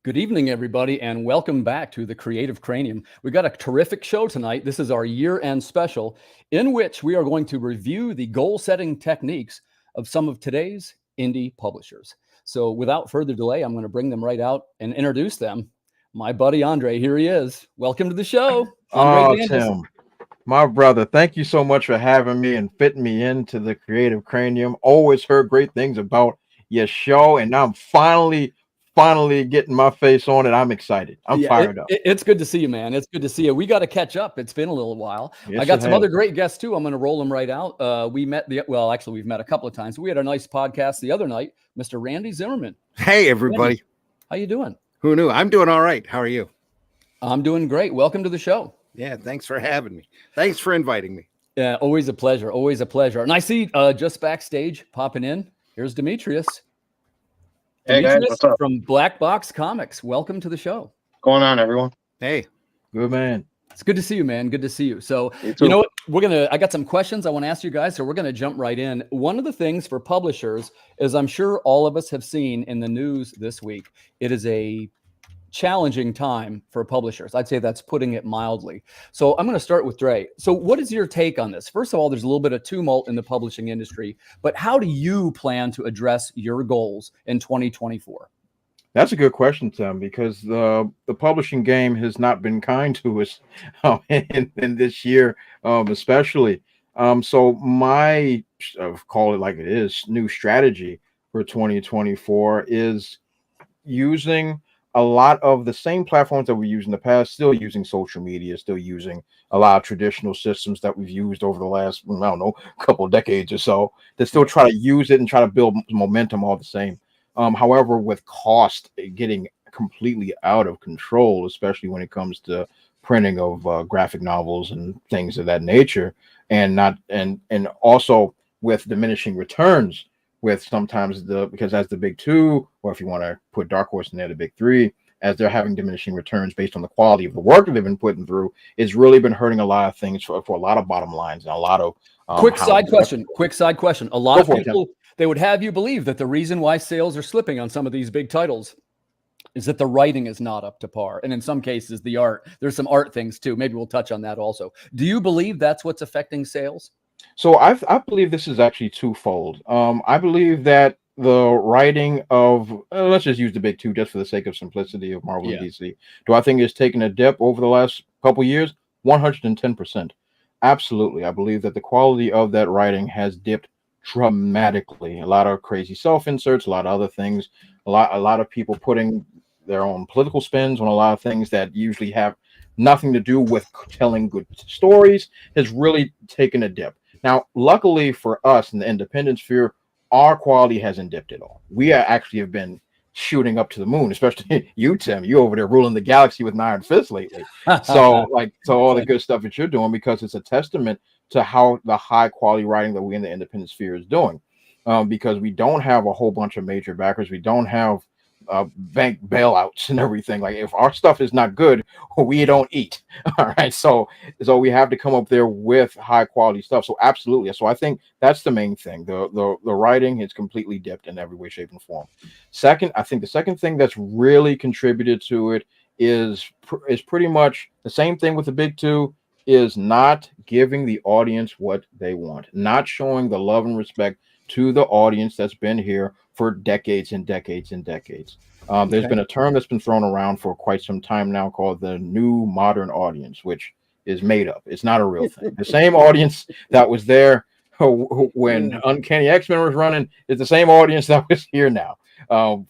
Good evening, everybody, and welcome back to the Creative Cranium. We've got a terrific show tonight. This is our year-end special in which we are going to review the goal-setting techniques of some of today's indie publishers. So without further delay, I'm going to bring them right out and introduce them. My buddy Andre, here he is. Welcome to the show. Andre Tim, my brother, thank you so much for having me and fitting me into the Creative Cranium. Always heard great things about your show, and now I'm finally getting my face on it. I'm excited. I'm fired up. It's good to see you, man. It's good to see you. We got to catch up. It's been a little while. Yes, I got some other great guests too. I'm going to roll them right out. We've met a couple of times. We had a nice podcast the other night. Mr. Randy Zimmerman. Hey, everybody. Randy, how you doing? Who knew? I'm doing all right. How are you? I'm doing great. Welcome to the show. Yeah, thanks for having me. Thanks for inviting me. Yeah, always a pleasure. Always a pleasure. And I see just backstage popping in. Here's Dimitrios. Hey guys, what's up? From Black Box Comics. Welcome to the show. What's going on, everyone? Hey, good man. It's good to see you, man. Good to see you. So, you know what? I got some questions I want to ask you guys. So we're going to jump right in. One of the things for publishers is I'm sure all of us have seen in the news this week. It is a challenging time for publishers. I'd say that's putting it mildly. So I'm going to start with Dre. So what is your take on this? First of all, there's a little bit of tumult in the publishing industry, but how do you plan to address your goals in 2024? That's a good question, Tim, because the publishing game has not been kind to us in this year, especially. So my, call it like it is, new strategy for 2024 is using a lot of the same platforms that we used in the past, still using social media, still using a lot of traditional systems that we've used over the last, I don't know, couple of decades or so, that still try to use it and try to build momentum all the same. However, with cost getting completely out of control, especially when it comes to printing of graphic novels and things of that nature, and also with diminishing returns, with sometimes because as the big two, or if you want to put Dark Horse in there, the big three, as they're having diminishing returns based on the quality of the work that they've been putting through, it's really been hurting a lot of things for a lot of bottom lines and a lot of quick side question. A lot of people, they would have you believe that the reason why sales are slipping on some of these big titles is that the writing is not up to par. And in some cases, the art, there's some art things too. Maybe we'll touch on that also. Do you believe that's what's affecting sales? So I believe this is actually twofold. I believe that the writing of, let's just use the big two just for the sake of simplicity, of Marvel and DC. Do I think it's taken a dip over the last couple years? 110%. Absolutely. I believe that the quality of that writing has dipped dramatically. A lot of crazy self-inserts, a lot of other things, a lot of people putting their own political spins on a lot of things that usually have nothing to do with telling good stories, has really taken a dip. Now, luckily for us in the independent sphere, our quality hasn't dipped at all. We actually have been shooting up to the moon, especially you, Tim. You over there ruling the galaxy with an iron fist lately. So all the good stuff that you're doing, because it's a testament to how the high quality writing that we in the independent sphere is doing. Because we don't have a whole bunch of major backers. We don't have bank bailouts and everything. Like, if our stuff is not good, we don't eat. All right, so we have to come up there with high quality stuff. So absolutely. So I think that's the main thing. The writing has completely dipped in every way, shape, and form. Second, I think the second thing that's really contributed to it is pretty much the same thing with the big two, is not giving the audience what they want, not showing the love and respect to the audience that's been here for decades and decades and decades. There's been a term that's been thrown around for quite some time now called the new modern audience, which is made up. It's not a real thing. The same audience that was there when Uncanny X-Men was running is the same audience that was here now.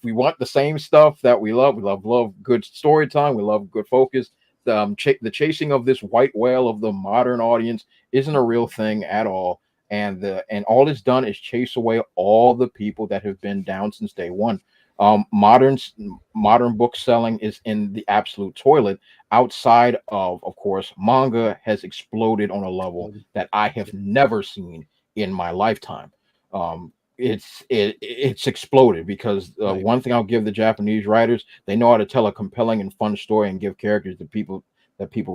We want the same stuff that we love. We love good storytelling. We love good focus. The chasing of this white whale of the modern audience isn't a real thing at all. And all it's done is chase away all the people that have been down since day one. Modern book selling is in the absolute toilet. Outside of course, manga has exploded on a level that I have never seen in my lifetime. It's exploded because one thing I'll give the Japanese writers, they know how to tell a compelling and fun story and give characters that people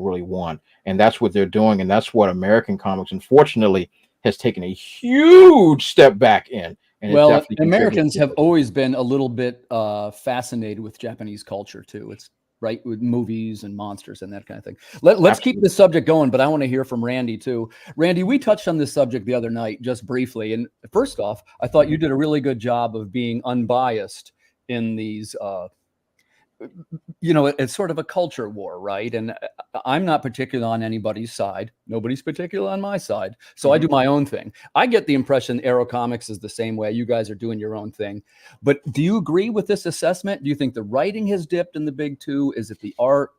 really want, and that's what they're doing, and that's what American comics, unfortunately, has taken a huge step back in. And it Well, definitely contributes Americans to have it. always been a little bit fascinated with Japanese culture too. It's right with movies and monsters and that kind of thing. Let's keep this subject going, but I want to hear from Randy too. Randy, we touched on this subject the other night just briefly. And first off, I thought you did a really good job of being unbiased in these it's sort of a culture war, right? And I'm not particular on anybody's side. Nobody's particular on my side. So I do my own thing. I get the impression Aero Comics is the same way. You guys are doing your own thing. But do you agree with this assessment? Do you think the writing has dipped in the big two? Is it the art?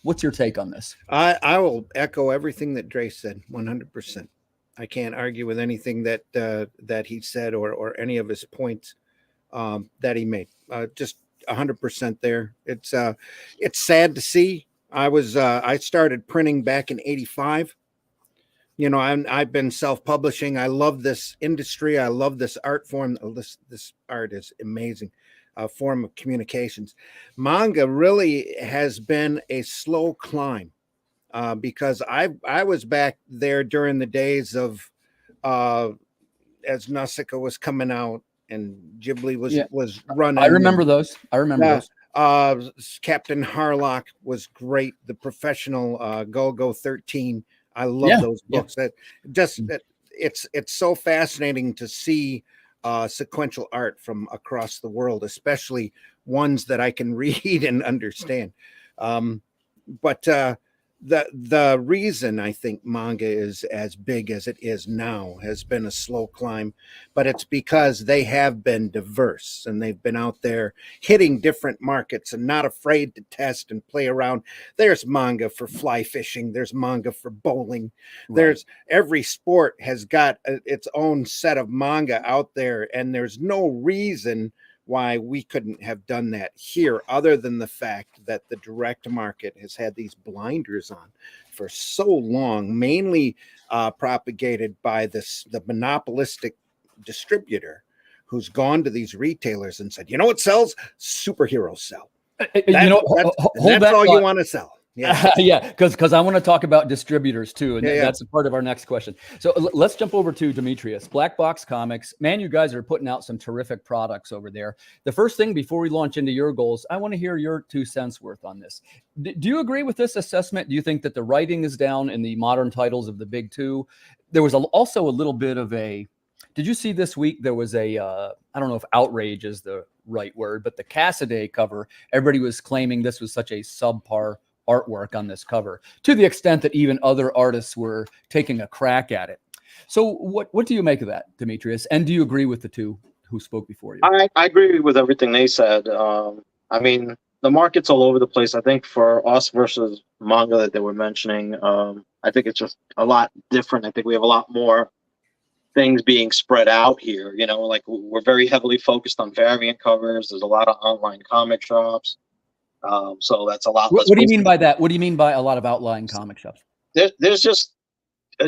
What's your take on this? I will echo everything that Dre said 100%. I can't argue with anything that he said or any of his points that he made. Just 100% there. It's sad to see. I started printing back in '85. I've been self-publishing. I love this industry. I love this art form. This art is amazing. Form of communications. Manga really has been a slow climb because I was back there during the days of as Nausicaa was coming out and Ghibli was running. I remember those. Captain Harlock was great. The Professional, Go 13. I love those books. It's so fascinating to see sequential art from across the world, especially ones that I can read and understand. But the reason I think manga is as big as it is now has been a slow climb, but it's because they have been diverse and they've been out there hitting different markets and not afraid to test and play around. There's manga for fly fishing. There's manga for bowling. Right. There's every sport has got its own set of manga out there, and there's no reason why we couldn't have done that here, other than the fact that the direct market has had these blinders on for so long, mainly propagated by the monopolistic distributor who's gone to these retailers and said, you know what sells? Superheroes sell. That's all you want to sell. Yeah, because I want to talk about distributors too, and that's a part of our next question. So let's jump over to Dimitrios. Black Box Comics, man, you guys are putting out some terrific products over there. The first thing before we launch into your goals, I want to hear your 2 cents worth on this. Do you agree with this assessment? Do you think that the writing is down in the modern titles of the big two? There was also a little bit of a. Did you see this week there was a? I don't know if outrage is the right word, but the Cassaday cover. Everybody was claiming this was such a subpar artwork on this cover, to the extent that even other artists were taking a crack at it. So what do you make of that, Dimitrios? And do you agree with the two who spoke before you? I agree with everything they said. I mean, the market's all over the place. I think for us versus manga that they were mentioning, I think it's just a lot different. I think we have a lot more things being spread out here. Like we're very heavily focused on variant covers. There's a lot of online comic shops. So that's a lot less. What do you mean by that? What do you mean by a lot of outlying comic shops? There's just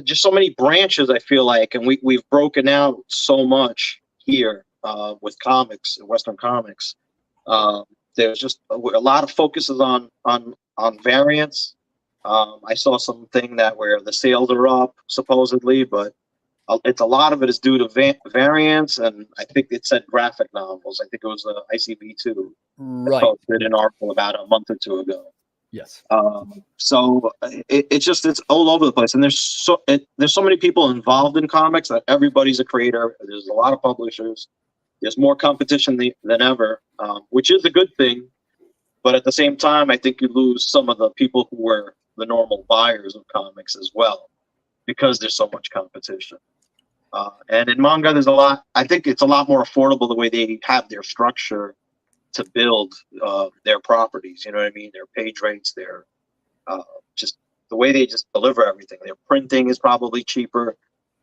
so many branches, I feel like, and we've broken out so much here with comics, Western comics. There's just a lot of focuses on variants. I saw something where the sales are up supposedly, but it's a lot of it is due to variants, and I think it said graphic novels. I think it was ICV2. Right. Posted an article about a month or two ago. Yes. So it's all over the place, and there's so many people involved in comics that everybody's a creator. There's a lot of publishers. There's more competition than ever, which is a good thing. But at the same time, I think you lose some of the people who were the normal buyers of comics as well, because there's so much competition. And in manga, there's a lot. I think it's a lot more affordable the way they have their structure to build their properties. You know what I mean? Their page rates, their just the way they just deliver everything. Their printing is probably cheaper.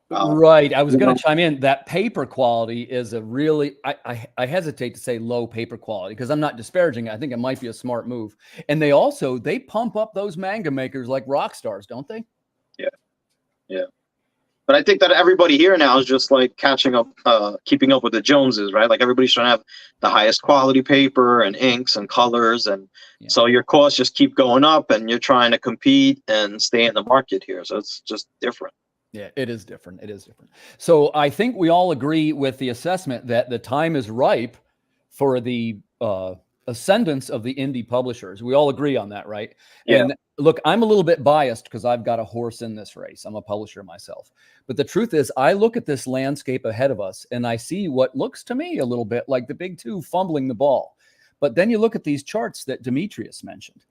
Right. I was going to chime in. That paper quality is a really, I hesitate to say low paper quality because I'm not disparaging it. I think it might be a smart move. And they pump up those manga makers like rock stars, don't they? Yeah. Yeah. But I think that everybody here now is just like catching up, keeping up with the Joneses, right? Like everybody's trying to have the highest quality paper and inks and colors. And so your costs just keep going up and you're trying to compete and stay in the market here. So it's just different. Yeah, it is different. It is different. So I think we all agree with the assessment that the time is ripe for the ascendance of the indie publishers. We all agree on that, right? Yeah. And look, I'm a little bit biased because I've got a horse in this race. I'm a publisher myself. But the truth is, I look at this landscape ahead of us and I see what looks to me a little bit like the big two fumbling the ball. But then you look at these charts that Dimitrios mentioned.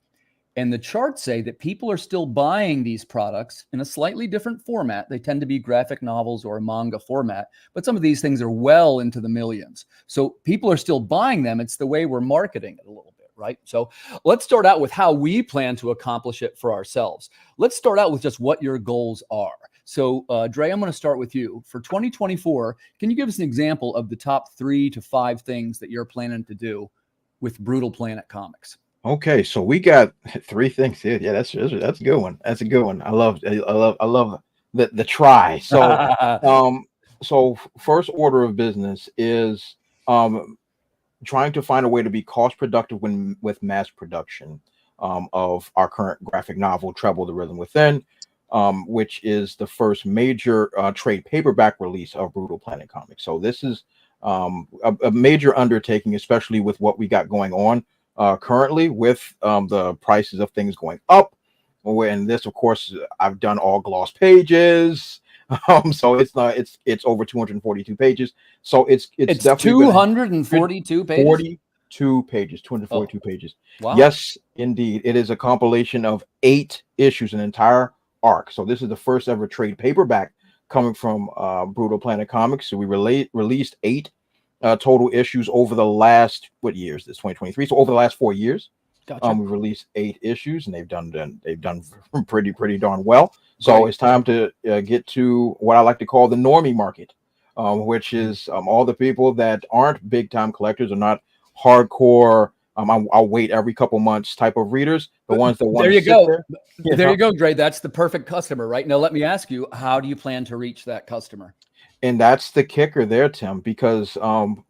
And the charts say that people are still buying these products in a slightly different format. They tend to be graphic novels or manga format, but some of these things are well into the millions. So people are still buying them. It's the way we're marketing it a little bit, right? So let's start out with how we plan to accomplish it for ourselves. Let's start out with just what your goals are. So Dre, I'm going to start with you. For 2024, can you give us an example of the top 3 to 5 things that you're planning to do with Brutal Planet Comics? Okay, so we got 3 things here. Yeah, that's a good one. That's a good one. I love the try. So so first order of business is trying to find a way to be cost productive with mass production of our current graphic novel, Treble the Rhythm Within, which is the first major trade paperback release of Brutal Planet Comics. So this is a major undertaking, especially with what we got going on currently with the prices of things going up. And this, of course, I've done all gloss pages. So it's over 242 pages. So it's definitely 242 pages. 42 pages, 242 pages. Wow. Yes, indeed. It is a compilation of 8 issues, an entire arc. So this is the first ever trade paperback coming from Brutal Planet Comics. So we released 8 total issues over the last, what year is this? 2023. So over the last 4 years, Gotcha. we released 8 issues, and they've done pretty darn well. So it's time to get to what I like to call the normie market, which is all the people that aren't big time collectors or not hardcore. I'll wait every couple months type of readers. The ones that want to sit there. There you go, Dre. That's the perfect customer, right? Now let me ask you, how do you plan to reach that customer? And that's the kicker there, Tim, because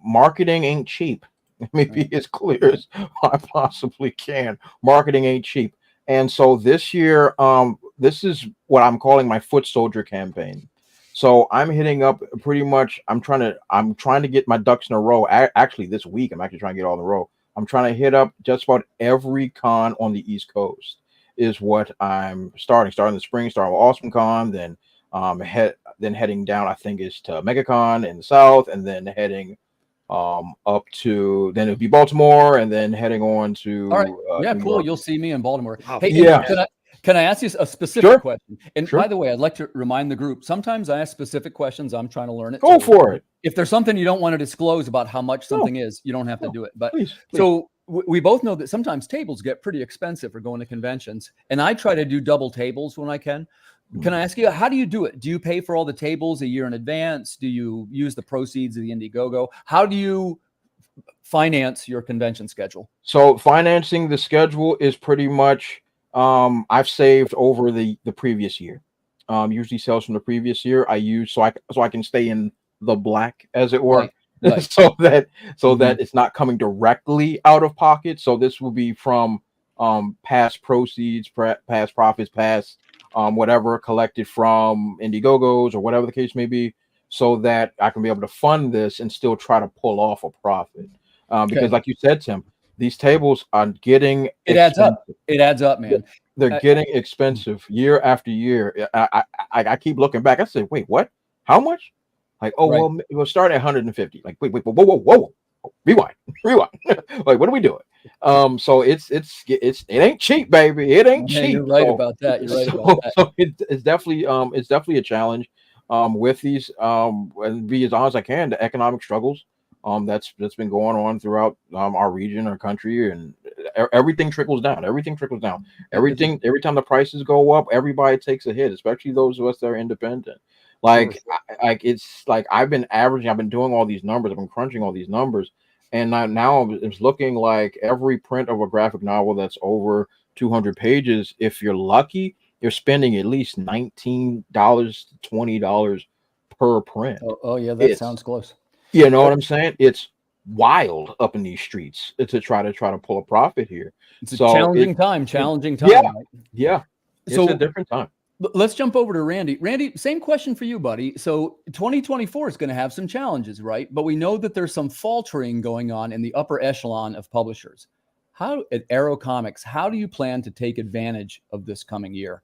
marketing ain't cheap. Let me be as clear as I possibly can. Marketing ain't cheap. And so this year, this is what I'm calling my foot soldier campaign. So I'm hitting up pretty much, I'm trying to get my ducks in a row. Actually, this week, I'm actually trying to get all in a row. I'm trying to hit up just about every con on the East Coast is what I'm starting in the spring, starting with Awesome Con, then heading down, I think is to MegaCon in the South, and then heading up to, then it'll be Baltimore, and then heading on to yeah, New cool. York. You'll see me in Baltimore. Wow. Hey, Yeah. Can I ask you a specific question? And Sure. by the way, I'd like to remind the group, sometimes I ask specific questions. I'm trying to learn it. Go for it. If there's something you don't want to disclose about how much something is, you don't have to do it. But please. So we both know that sometimes tables get pretty expensive for going to conventions, and I try to do double tables when I can. Can I ask you, how do you do it? Do you pay for all the tables a year in advance? Do you use the proceeds of the Indiegogo? How do you finance your convention schedule? So financing the schedule is pretty much, I've saved over the previous year. Usually sales from the previous year I use so I can stay in the black, as it were. Right. so that it's not coming directly out of pocket. So this will be from past proceeds, past profits, past whatever collected from Indiegogos or whatever the case may be, so that I can be able to fund this and still try to pull off a profit. Because like you said, Tim, these tables are getting expensive. It adds up, man. They're getting expensive year after year. I keep looking back. I say, wait, what? How much? Like, oh, well, we'll start at 150. Like, wait, whoa. Rewind. Like, what are we doing? So it ain't cheap, baby. It ain't cheap. You're right about that. You're right about that. So it's definitely a challenge with these and be as honest as I can, the economic struggles that's been going on throughout our region, our country, and everything trickles down. Every time the prices go up, everybody takes a hit, especially those of us that are independent. It's like I've been doing all these numbers, I've been crunching all these numbers, and now it's looking like every print of a graphic novel that's over 200 pages, if you're lucky, you're spending at least $19 to $20 per print. Oh yeah, that sounds close. You know what I'm saying? It's wild up in these streets to try to pull a profit here. It's a challenging time. Yeah, right? yeah. It's a different time. Let's jump over to Randy. Randy, same question for you, buddy. So 2024 is going to have some challenges, right? But we know that there's some faltering going on in the upper echelon of publishers. How at Arrow Comics, how do you plan to take advantage of this coming year?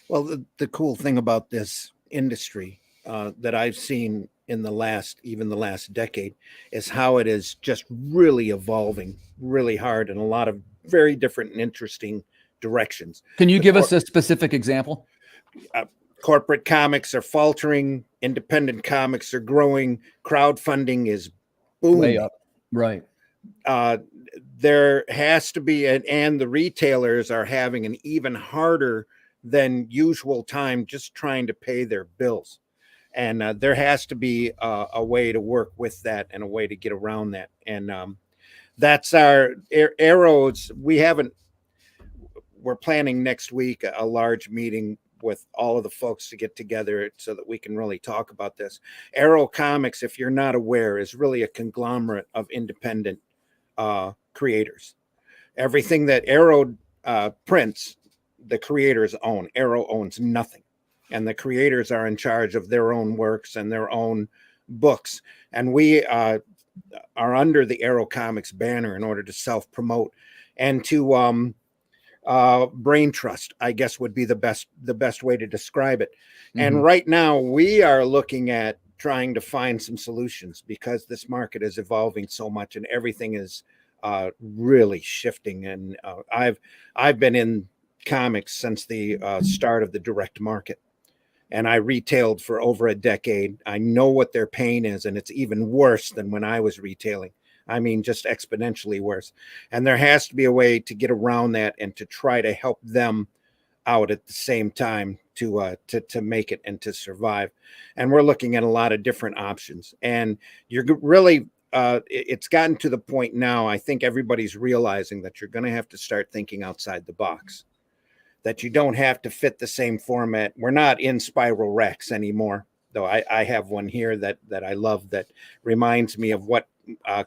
Well, the cool thing about this industry that I've seen in the last decade is how it is just really evolving really hard in a lot of very different and interesting directions. Can you give us a specific example? Corporate comics are faltering, independent comics are growing, crowdfunding is booming. Way up. Right. There has to be, and the retailers are having an even harder than usual time just trying to pay their bills. And there has to be a way to work with that and a way to get around that. And that's our Arrows. We're planning next week a large meeting with all of the folks to get together so that we can really talk about this. Arrow Comics, if you're not aware, is really a conglomerate of independent creators. Everything that Arrow prints, the creators own. Arrow owns nothing. And the creators are in charge of their own works and their own books. And we are under the Arrow Comics banner in order to self-promote and to brain trust, I guess would be the best way to describe it. Mm-hmm. And right now we are looking at trying to find some solutions because this market is evolving so much and everything is really shifting. And I've been in comics since the start of the direct market. And I retailed for over a decade. I know what their pain is, and it's even worse than when I was retailing. I mean, just exponentially worse. And there has to be a way to get around that and to try to help them out at the same time to make it and to survive. And we're looking at a lot of different options. And you're really, it's gotten to the point now, I think everybody's realizing that you're going to have to start thinking outside the box. That you don't have to fit the same format. We're not in Spiral Rex anymore, though I have one here that I love that reminds me of what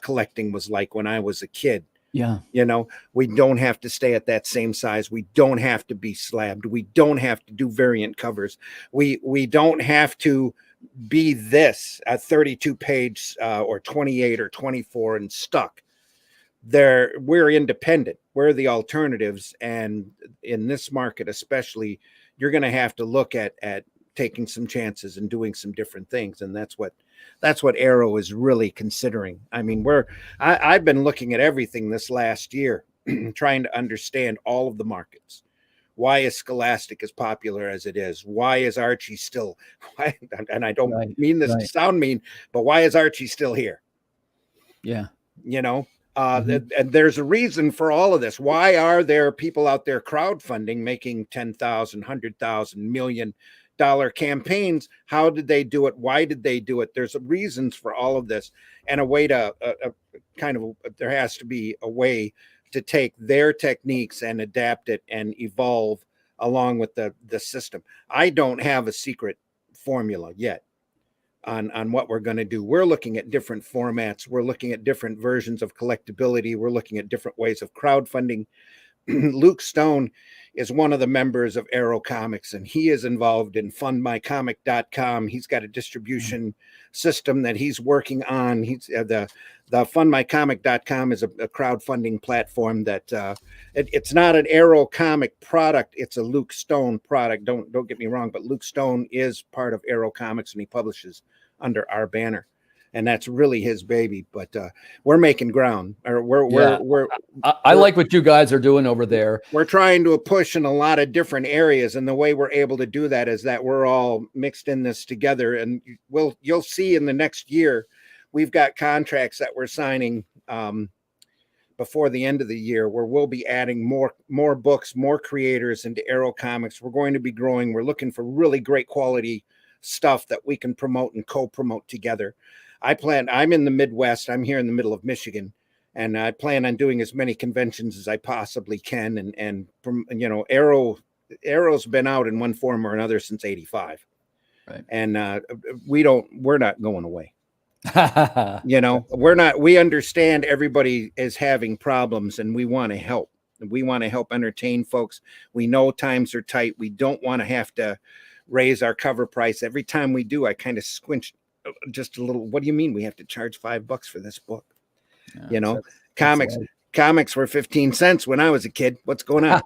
collecting was like when I was a kid. Yeah. You know, we don't have to stay at that same size. We don't have to be slabbed. We don't have to do variant covers. We don't have to be this a 32 page or 28 or 24 and stuck. We're independent. We're the alternatives. And in this market, especially, you're going to have to look at taking some chances and doing some different things. And that's what Arrow is really considering. I mean, I've been looking at everything this last year, trying to understand all of the markets. Why is Scholastic as popular as it is? Why is Archie still, and I don't mean this to sound mean, but why is Archie still here? Yeah. You know, and there's a reason for all of this. Why are there people out there crowdfunding, making $10,000, $100,000, $1 million campaigns? How did they do it? Why did they do it? There's reasons for all of this, and a way to there has to be a way to take their techniques and adapt it and evolve along with the system. I don't have a secret formula yet on what we're going to do. We're looking at different formats. We're looking at different versions of collectability. We're looking at different ways of crowdfunding. Luke Stone is one of the members of Arrow Comics, and he is involved in fundmycomic.com. He's got a distribution system that he's working on. He's the fundmycomic.com is a crowdfunding platform that it's not an Arrow comic product. It's a Luke Stone product. Don't get me wrong, but Luke Stone is part of Arrow Comics and he publishes under our banner. And that's really his baby, but we're making ground. I like what you guys are doing over there. We're trying to push in a lot of different areas, and the way we're able to do that is that we're all mixed in this together. And you'll see in the next year, we've got contracts that we're signing before the end of the year, where we'll be adding more books, more creators into Arrow Comics. We're going to be growing. We're looking for really great quality stuff that we can promote and co-promote together. I'm in the Midwest. I'm here in the middle of Michigan, and I plan on doing as many conventions as I possibly can. And you know, Arrow's been out in one form or another since '85, right? And we're not going away. You know, we understand everybody is having problems, and we want to help. We want to help entertain folks. We know times are tight. We don't want to have to raise our cover price. Every time we do, I kind of squinch just a little. What do you mean we have to charge $5 for this book? Comics were 15 cents when I was a kid. What's going on?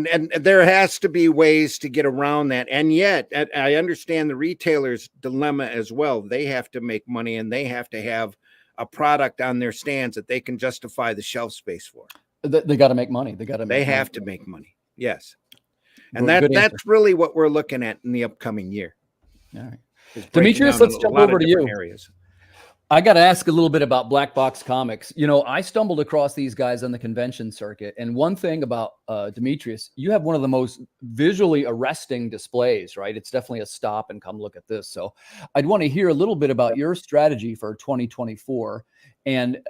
And there has to be ways to get around that. And yet I understand the retailer's dilemma as well. They have to make money, and they have to have a product on their stands that they can justify the shelf space for. They got to make money. They have to make money. Yes. And that's really what we're looking at in the upcoming year. All right. Demetrios, let's jump over to you. Areas. I got to ask a little bit about Black Box Comics. I stumbled across these guys on the convention circuit. And one thing about Dimitrios, you have one of the most visually arresting displays, right? It's definitely a stop and come look at this. So I'd want to hear a little bit about your strategy for 2024. And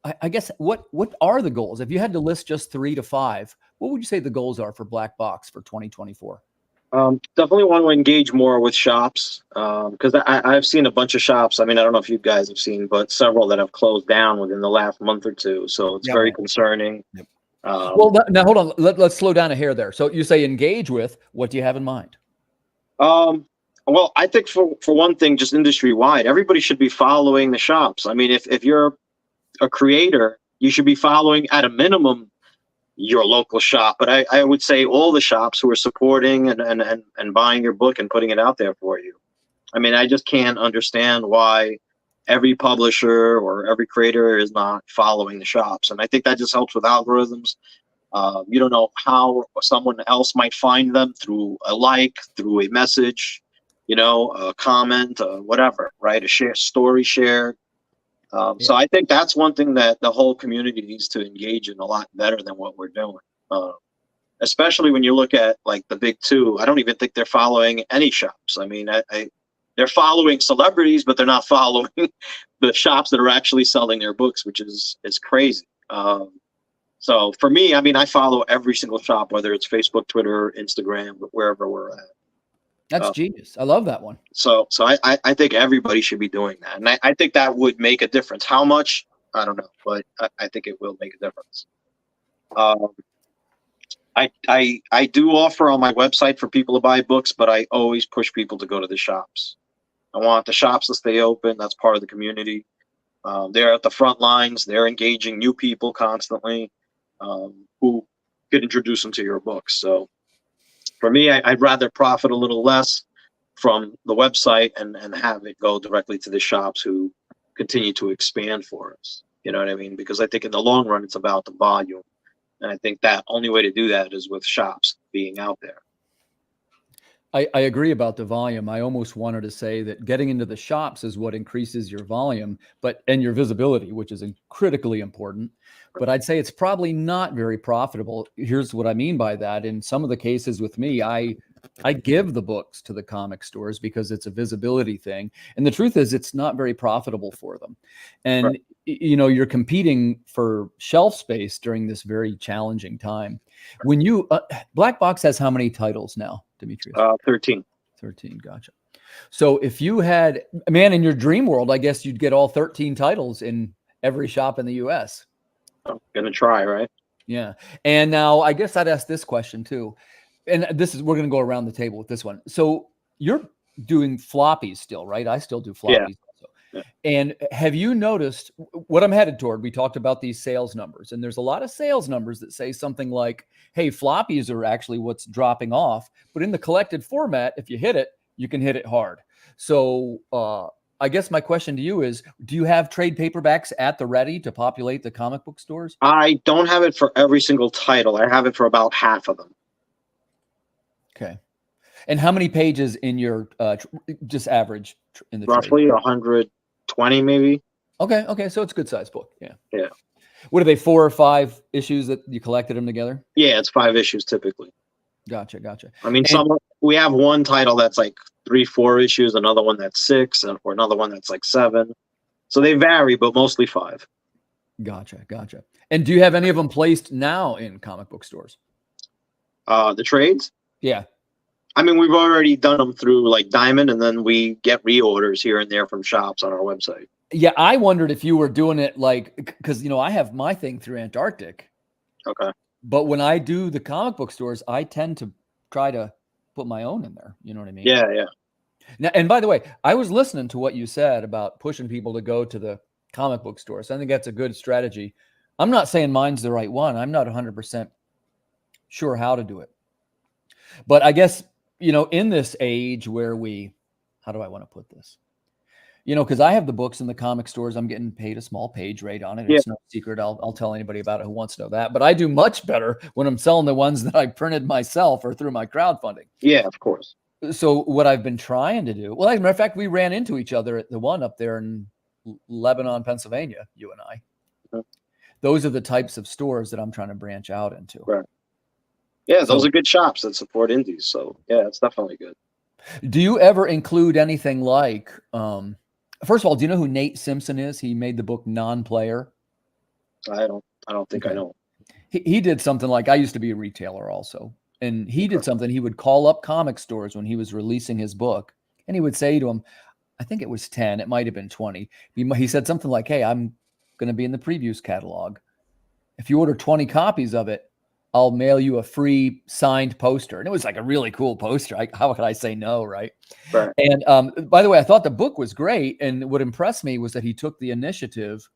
I guess what are the goals? If you had to list just 3 to 5, what would you say the goals are for Black Box for 2024? Definitely want to engage more with shops, because I've seen a bunch of shops. I mean, I don't know if you guys have seen, but several that have closed down within the last month or two. So it's very concerning. Yep. Well, now hold on. Let's slow down a hair there. So you say engage with. What do you have in mind? Well, I think for one thing, just industry wide, everybody should be following the shops. I mean, if you're a creator, you should be following at a minimum your local shop, but I would say all the shops who are supporting and buying your book and putting it out there for you. I mean, I just can't understand why every publisher or every creator is not following the shops. And I think that just helps with algorithms. You don't know how someone else might find them, through a like, through a message, a comment, whatever, right? A story shared. So I think that's one thing that the whole community needs to engage in a lot better than what we're doing. Especially when you look at like the big two, I don't even think they're following any shops. I mean, they're following celebrities, but they're not following the shops that are actually selling their books, which is crazy. So for me, I mean, I follow every single shop, whether it's Facebook, Twitter, Instagram, wherever we're at. That's genius. I love that one. So I think everybody should be doing that. And I think that would make a difference. How much? I don't know, but I think it will make a difference. I do offer on my website for people to buy books, but I always push people to go to the shops. I want the shops to stay open. That's part of the community. They're at the front lines. They're engaging new people constantly, who could introduce them to your books. So for me, I'd rather profit a little less from the website and have it go directly to the shops who continue to expand for us. You know what I mean? Because I think in the long run, it's about the volume. And I think that only way to do that is with shops being out there. I agree about the volume. I almost wanted to say that getting into the shops is what increases your volume, and your visibility, which is critically important. But I'd say it's probably not very profitable. Here's what I mean by that. In some of the cases with me, I give the books to the comic stores because it's a visibility thing. And the truth is, it's not very profitable for them. And, right. You're competing for shelf space during this very challenging time. When you, Black Box has how many titles now, Dimitrios? 13. 13, gotcha. So if you had, man, in your dream world, I guess you'd get all 13 titles in every shop in the U.S. I'm going to try, right? Yeah. And now I guess I'd ask this question too. And we're going to go around the table with this one. So you're doing floppies still, right? I still do floppies. Yeah. Also. And have you noticed what I'm headed toward? We talked about these sales numbers, and there's a lot of sales numbers that say something like, hey, floppies are actually what's dropping off. But in the collected format, if you hit it, you can hit it hard. So I guess my question to you is, do you have trade paperbacks at the ready to populate the comic book stores? I don't have it for every single title. I have it for about half of them. Okay. And how many pages in your just average in the roughly trade? 120 maybe. Okay. So it's a good size book. Yeah. What are they, 4 or 5 issues that you collected them together? Yeah, it's 5 issues typically. Gotcha. I mean, we have one title that's like 3-4 issues, another one that's 6, or another one that's like 7. So they vary, but mostly 5. Gotcha. And do you have any of them placed now in comic book stores? The trades? Yeah. I mean, we've already done them through like Diamond, and then we get reorders here and there from shops on our website. Yeah, I wondered if you were doing it like, because I have my thing through Antarctic. Okay. But when I do the comic book stores, I tend to try to put my own in there. You know what I mean? Yeah. Now, and by the way, I was listening to what you said about pushing people to go to the comic book stores. I think that's a good strategy. I'm not saying mine's the right one. I'm not 100% sure how to do it. But I guess, in this age where how do I want to put this? Because I have the books in the comic stores, I'm getting paid a small page rate on it. Yeah. It's no secret. I'll tell anybody about it who wants to know that. But I do much better when I'm selling the ones that I printed myself or through my crowdfunding. Yeah, of course. So what I've been trying to do, well, as a matter of fact, we ran into each other at the one up there in Lebanon, Pennsylvania, you and I. Mhm. Those are the types of stores that I'm trying to branch out into. Right. Yeah, those are good shops that support indies. So yeah, it's definitely good. Do you ever include anything like, first of all, do you know who Nate Simpson is? He made the book Non-Player. I don't think I know. He did something like, I used to be a retailer also. And he did something. He would call up comic stores when he was releasing his book. And he would say to them, I think it was 10, it might have been 20. He said something like, hey, I'm going to be in the previews catalog. If you order 20 copies of it, I'll mail you a free signed poster. And it was like a really cool poster. How could I say no, right? Right. And by the way, I thought the book was great. And what impressed me was that he took the initiative.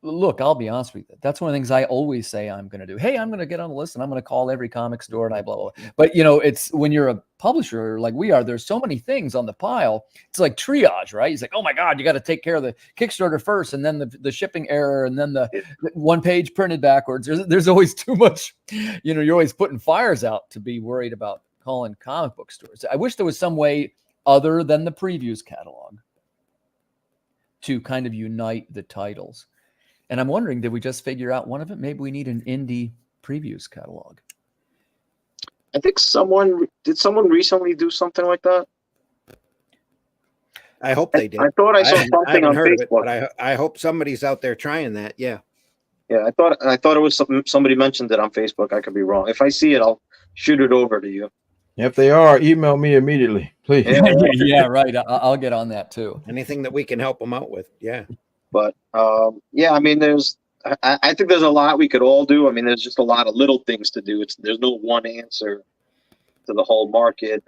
Look, I'll be honest with you. That's one of the things I always say I'm going to do. Hey, I'm going to get on the list and I'm going to call every comic store and I blah, blah, blah. But, it's when you're a publisher like we are, there's so many things on the pile. It's like triage, right? It's like, oh my God, you got to take care of the Kickstarter first and then the shipping error and then the one page printed backwards. There's always too much, you're always putting fires out to be worried about calling comic book stores. I wish there was some way other than the previews catalog to kind of unite the titles. And I'm wondering, did we just figure out one of it? Maybe we need an indie previews catalog. I think someone recently do something like that. I hope they did. I thought I saw something on Facebook. But I hope somebody's out there trying that. Yeah. Yeah, I thought it was somebody mentioned it on Facebook. I could be wrong. If I see it, I'll shoot it over to you. If they are, email me immediately, please. Yeah, right. I'll get on that too. Anything that we can help them out with. Yeah. But yeah, I mean, I think there's a lot we could all do. I mean, there's just a lot of little things to do. There's no one answer to the whole market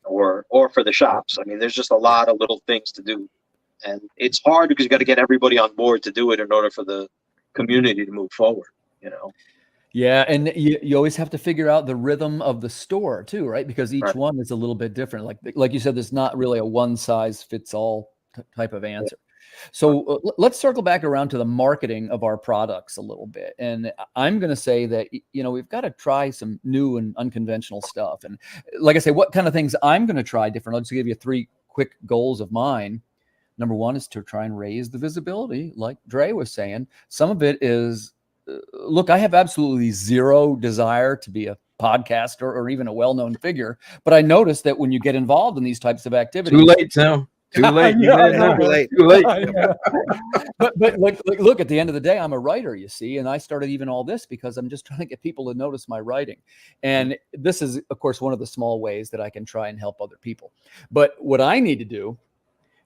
or for the shops. I mean, there's just a lot of little things to do, and it's hard because you got to get everybody on board to do it in order for the community to move forward. Yeah, and you always have to figure out the rhythm of the store too, right? Because each one is a little bit different. Like you said, there's not really a one size fits all type of answer. So let's circle back around to the marketing of our products a little bit. And I'm going to say that, we've got to try some new and unconventional stuff. And like I say, what kind of things I'm going to try different. I'll just give you 3 quick goals of mine. Number 1 is to try and raise the visibility. Like Dre was saying, some of it is, look, I have absolutely zero desire to be a podcaster or even a well-known figure. But I noticed that when you get involved in these types of activities. Too late, Tim. Too late. Too late. But look, at the end of the day, I'm a writer, you see, and I started even all this because I'm just trying to get people to notice my writing. And this is, of course, one of the small ways that I can try and help other people. But what I need to do,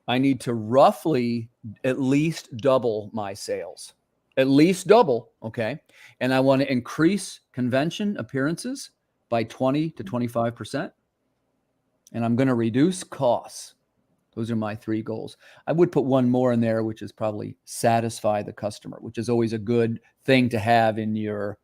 I need to roughly at least double my sales. At least double, okay? And I want to increase convention appearances by 20 to 25%. And I'm going to reduce costs. Those are my 3 goals. I would put one more in there, which is probably satisfy the customer, which is always a good thing to have in your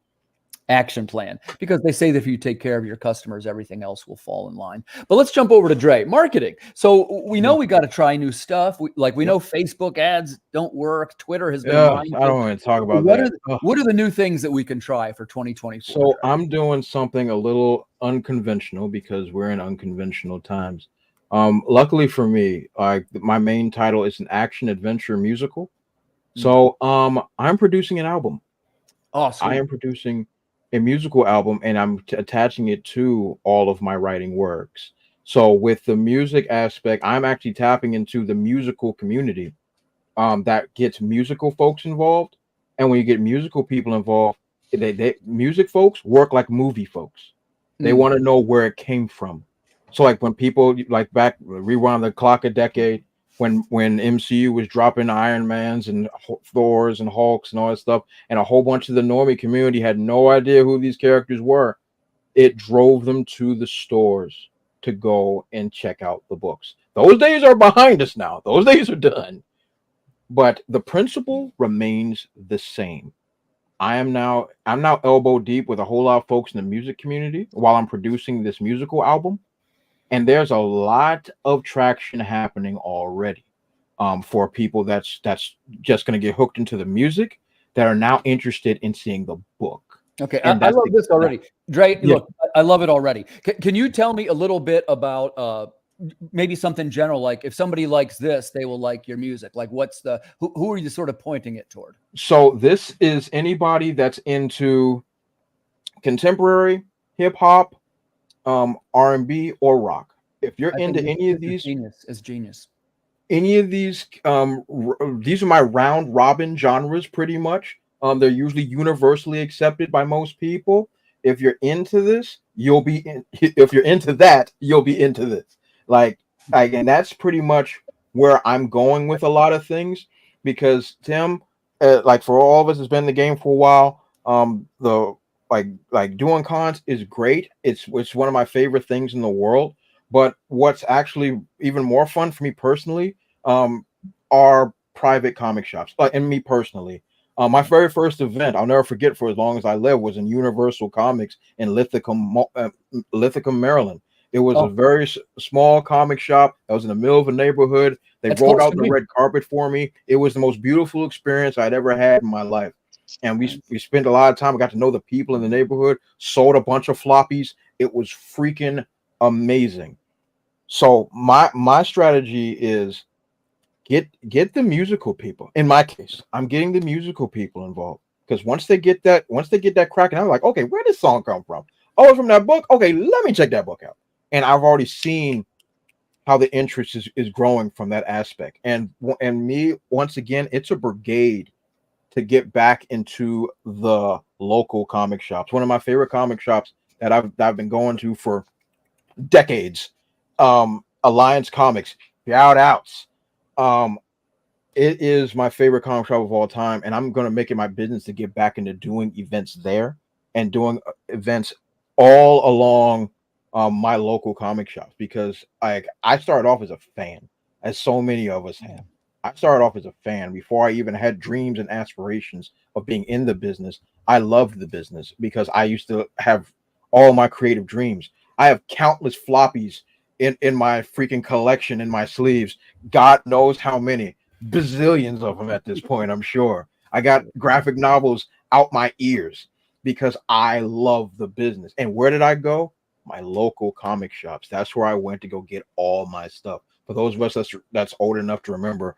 action plan, because they say that if you take care of your customers, everything else will fall in line. But let's jump over to Dre. Marketing. So we know we got to try new stuff. We know Facebook ads don't work. Twitter has been. I don't want to talk about that. What are the new things that we can try for 2024? So I'm doing something a little unconventional because we're in unconventional times. Luckily for me, my main title is an action adventure musical. So I'm producing an album. Awesome. I am producing a musical album and I'm attaching it to all of my writing works. So with the music aspect, I'm actually tapping into the musical community that gets musical folks involved. And when you get musical people involved, they music folks work like movie folks. They want to know where it came from. So like when people rewind the clock a decade, when MCU was dropping Iron Mans and Thors and Hulks and all that stuff, and a whole bunch of the normie community had no idea who these characters were, it drove them to the stores to go and check out the books. Those days are behind us now. Those days are done. But the principle remains the same. I'm now elbow deep with a whole lot of folks in the music community while I'm producing this musical album. And there's a lot of traction happening already for people that's just going to get hooked into the music that are now interested in seeing the book. Okay, I love this already. Dre, Yeah. Look, I love it already. Can you tell me a little bit about maybe something general, like if somebody likes this, they will like your music? Like what's who are you sort of pointing it toward? So this is anybody that's into contemporary, hip hop, R&B, or rock. If you're into any of these, it's genius. Any of these, these are my round robin genres pretty much. They're usually universally accepted by most people. If you're into this, you'll be in. If you're into that, you'll be into this. Like, and that's pretty much where I'm going with a lot of things, because Tim, like for all of us that's been in the game for a while, the like doing cons is great. It's one of my favorite things in the world. But what's actually even more fun for me personally are private comic shops. And me personally, my very first event, I'll never forget for as long as I live, was in Universal Comics in Lithicum, Maryland. It was a very small comic shop that was in the middle of a neighborhood. They rolled out the red carpet for me. It was the most beautiful experience I'd ever had in my life. And we spent a lot of time. I got to know the people in the neighborhood, sold a bunch of floppies. It was freaking amazing. So my strategy is get the musical people. In my case, I'm getting the musical people involved, because once they get that cracking, I'm like, okay, where did this song come from? Oh, it's from that book. Okay, let me check that book out. And I've already seen how the interest is growing from that aspect. And me, once again, it's a brigade to get back into the local comic shops. One of my favorite comic shops that I've been going to for decades, Alliance Comics, shout outs. It is my favorite comic shop of all time, and I'm going to make it my business to get back into doing events there and doing events all along my local comic shops, because I started off as a fan, as so many of us have. I started off as a fan before I even had dreams and aspirations of being in the business. I loved the business because I used to have all my creative dreams. I have countless floppies in my freaking collection in my sleeves. God knows how many, bazillions of them at this point, I'm sure. I got graphic novels out my ears because I love the business. And where did I go? My local comic shops. That's where I went to go get all my stuff. For those of us that's old enough to remember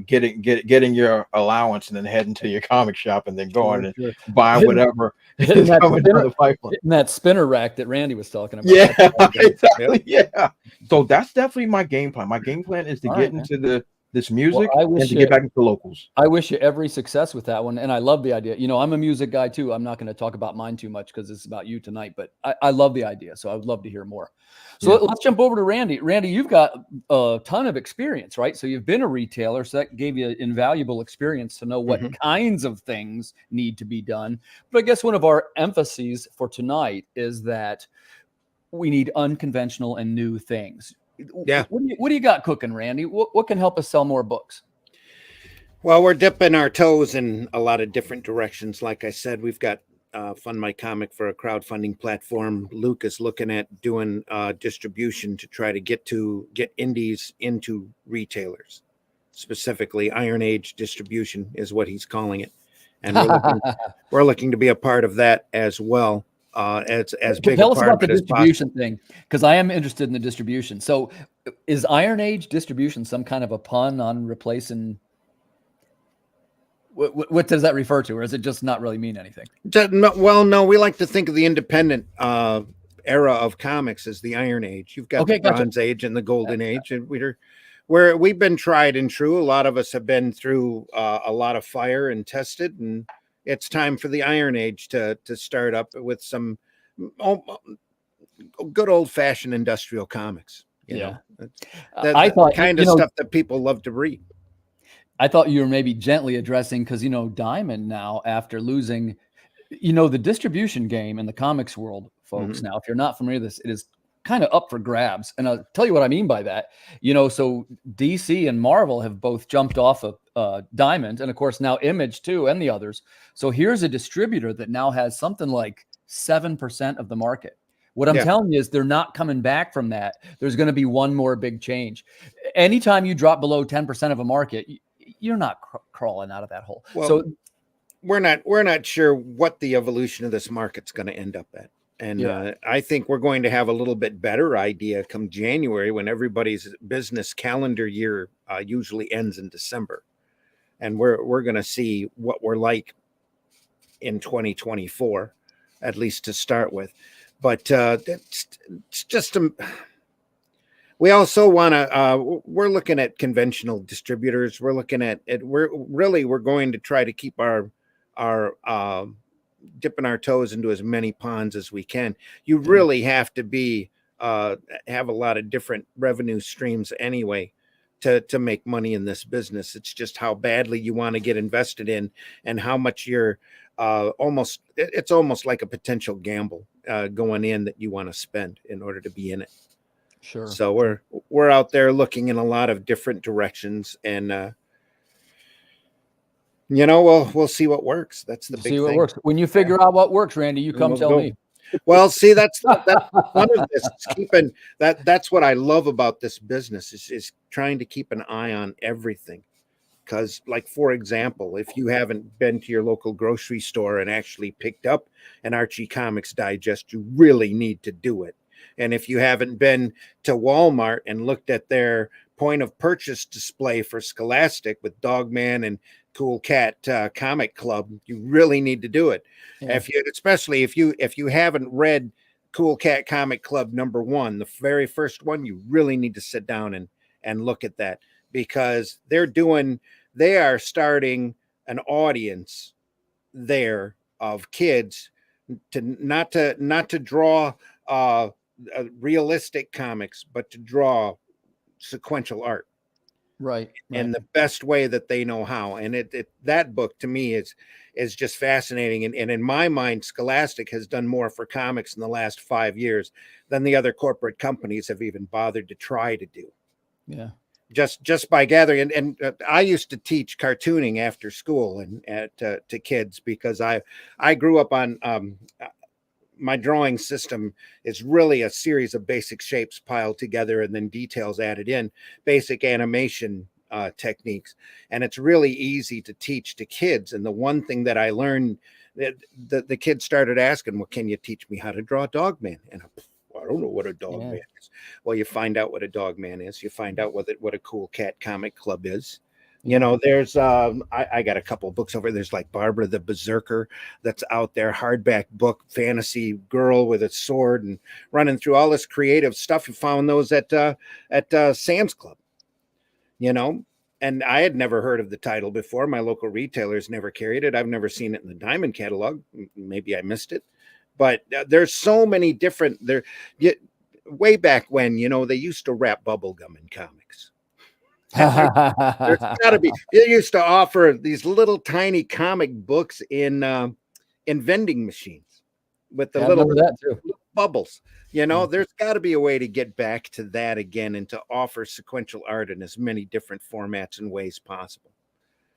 getting your allowance and then heading to your comic shop and then going and buying whatever is coming down the pipeline. In that spinner rack that Randy was talking about. Yeah, exactly. Yeah. So that's definitely my game plan. My game plan is to get into this music and to get back into locals. I wish you every success with that one. And I love the idea. You know, I'm a music guy too. I'm not going to talk about mine too much because it's about you tonight, but I love the idea. So I would love to hear more. So let's jump over to Randy. Randy, you've got a ton of experience, right? So you've been a retailer, so that gave you invaluable experience to know what kinds of things need to be done. But I guess one of our emphases for tonight is that we need unconventional and new things. Yeah. What do you got cooking, Randy? What can help us sell more books? Well, we're dipping our toes in a lot of different directions. Like I said, we've got Fund My Comic for a crowdfunding platform. Luke is looking at doing distribution to try to get indies into retailers. Specifically, Iron Age distribution is what he's calling it, and we're looking to be a part of that as well. As big Tell a us part about the of it distribution thing, because I am interested in the distribution. So, is Iron Age distribution some kind of a pun on replacing? What does that refer to, or does it just not really mean anything? Well, no, we like to think of the independent era of comics as the Iron Age. You've got the Bronze Age and the Golden Age, and we've been tried and true. A lot of us have been through a lot of fire and tested, and it's time for the Iron Age to start up with some good old-fashioned industrial comics. You know, I thought kind of stuff that people love to read. I thought you were maybe gently addressing, because, Diamond now, after losing, the distribution game in the comics world, folks. Now, if you're not familiar with this, it is kind of up for grabs. And I'll tell you what I mean by that. So DC and Marvel have both jumped off of Diamond, and of course now Image too, and the others. So here's a distributor that now has something like 7% of the market. What I'm telling you is they're not coming back from that. There's going to be one more big change. Anytime you drop below 10% of a market, you're not crawling out of that hole. Well, so we're not sure what the evolution of this market's going to end up at. And I think we're going to have a little bit better idea come January, when everybody's business calendar year usually ends in December. And we're going to see what we're like in 2024, at least to start with. But it's just we also want to we're looking at conventional distributors. We're looking at it. We're going to try to keep our dipping our toes into as many ponds as we can. You really have to be have a lot of different revenue streams anyway to make money in this business. It's just how badly you want to get invested in, and how much you're it's almost like a potential gamble going in that you want to spend in order to be in it. Sure. So we're out there looking in a lot of different directions, and we'll see what works. That's the big thing. What works. When you figure out what works, Randy, you come tell me. Well, see, that's one of this. It's keeping that's what I love about this business is trying to keep an eye on everything. Because, like, for example, if you haven't been to your local grocery store and actually picked up an Archie Comics Digest, you really need to do it. And if you haven't been to Walmart and looked at their point of purchase display for Scholastic with Dogman and Cool Cat Comic Club, you really need to do it. Yeah. Especially if you haven't read Cool Cat Comic Club #1, the very first one, you really need to sit down and look at that, because they are starting an audience there of kids to not to draw realistic comics, but to draw sequential art. Right. In the best way that they know how. And that book to me is just fascinating. And in my mind, Scholastic has done more for comics in the last 5 years than the other corporate companies have even bothered to try to do. Yeah. Just by gathering. And I used to teach cartooning after school and to kids, because I grew up on my drawing system is really a series of basic shapes piled together and then details added in, basic animation techniques. And it's really easy to teach to kids. And the one thing that I learned, that the kids started asking, well, can you teach me how to draw Dogman? And I don't know what a Dogman is. Well, you find out what a Dogman is. You find out what a Cool Cat Comic Club is. There's I got a couple of books over. There's like Barbara the Berserker that's out there, hardback book, fantasy girl with a sword and running through all this creative stuff. You found those at Sam's Club, and I had never heard of the title before. My local retailers never carried it. I've never seen it in the Diamond catalog. Maybe I missed it, but there's so many different way back when, they used to wrap bubble gum in comics. There's got to be. They used to offer these little tiny comic books in vending machines with the little bubbles. There's got to be a way to get back to that again, and to offer sequential art in as many different formats and ways possible.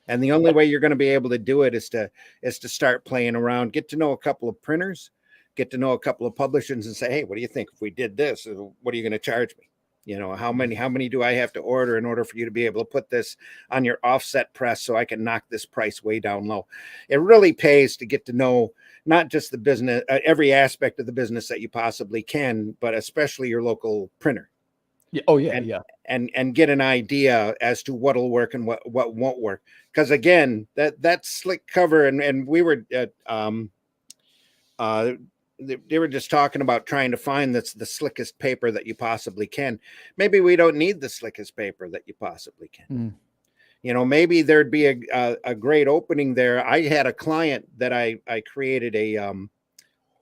And the only way you're going to be able to do it is to start playing around, get to know a couple of printers, get to know a couple of publishers, and say, hey, what do you think if we did this? What are you going to charge me? How many do I have to order in order for you to be able to put this on your offset press so I can knock this price way down low? It really pays to get to know not just the business, every aspect of the business that you possibly can, but especially your local printer. Yeah. Oh yeah. And get an idea as to what'll work and what won't work. Because again, that slick cover, and we were they were just talking about trying to find the slickest paper that you possibly can. Maybe we don't need the slickest paper that you possibly can. Maybe there'd be a great opening there. I had a client that I created a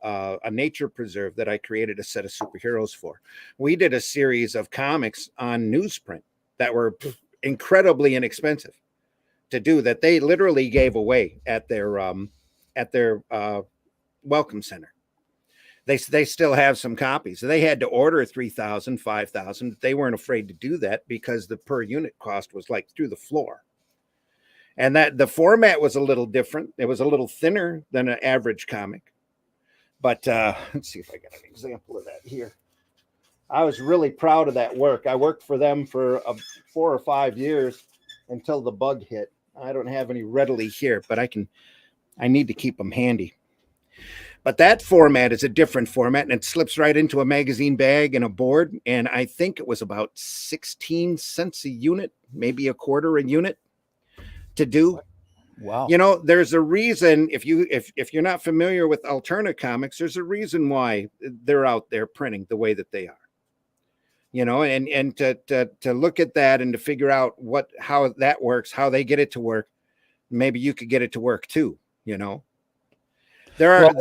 a nature preserve that I created a set of superheroes for. We did a series of comics on newsprint that were incredibly inexpensive to do, that they literally gave away at their welcome center. They still have some copies. They had to order 3,000, 5,000. They weren't afraid to do that because the per unit cost was like through the floor. And that the format was a little different. It was a little thinner than an average comic. But let's see if I got an example of that here. I was really proud of that work. I worked for them for 4 or 5 years until the bug hit. I don't have any readily here, but I need to keep them handy. But that format is a different format, and it slips right into a magazine bag and a board. And I think it was about 16 cents a unit, maybe a quarter a unit to do. Wow. You know, there's a reason, if you're not familiar with Alterna Comics, there's a reason why they're out there printing the way that they are. You know, and to look at that and to figure out how that works, how they get it to work, maybe you could get it to work too, you know. Let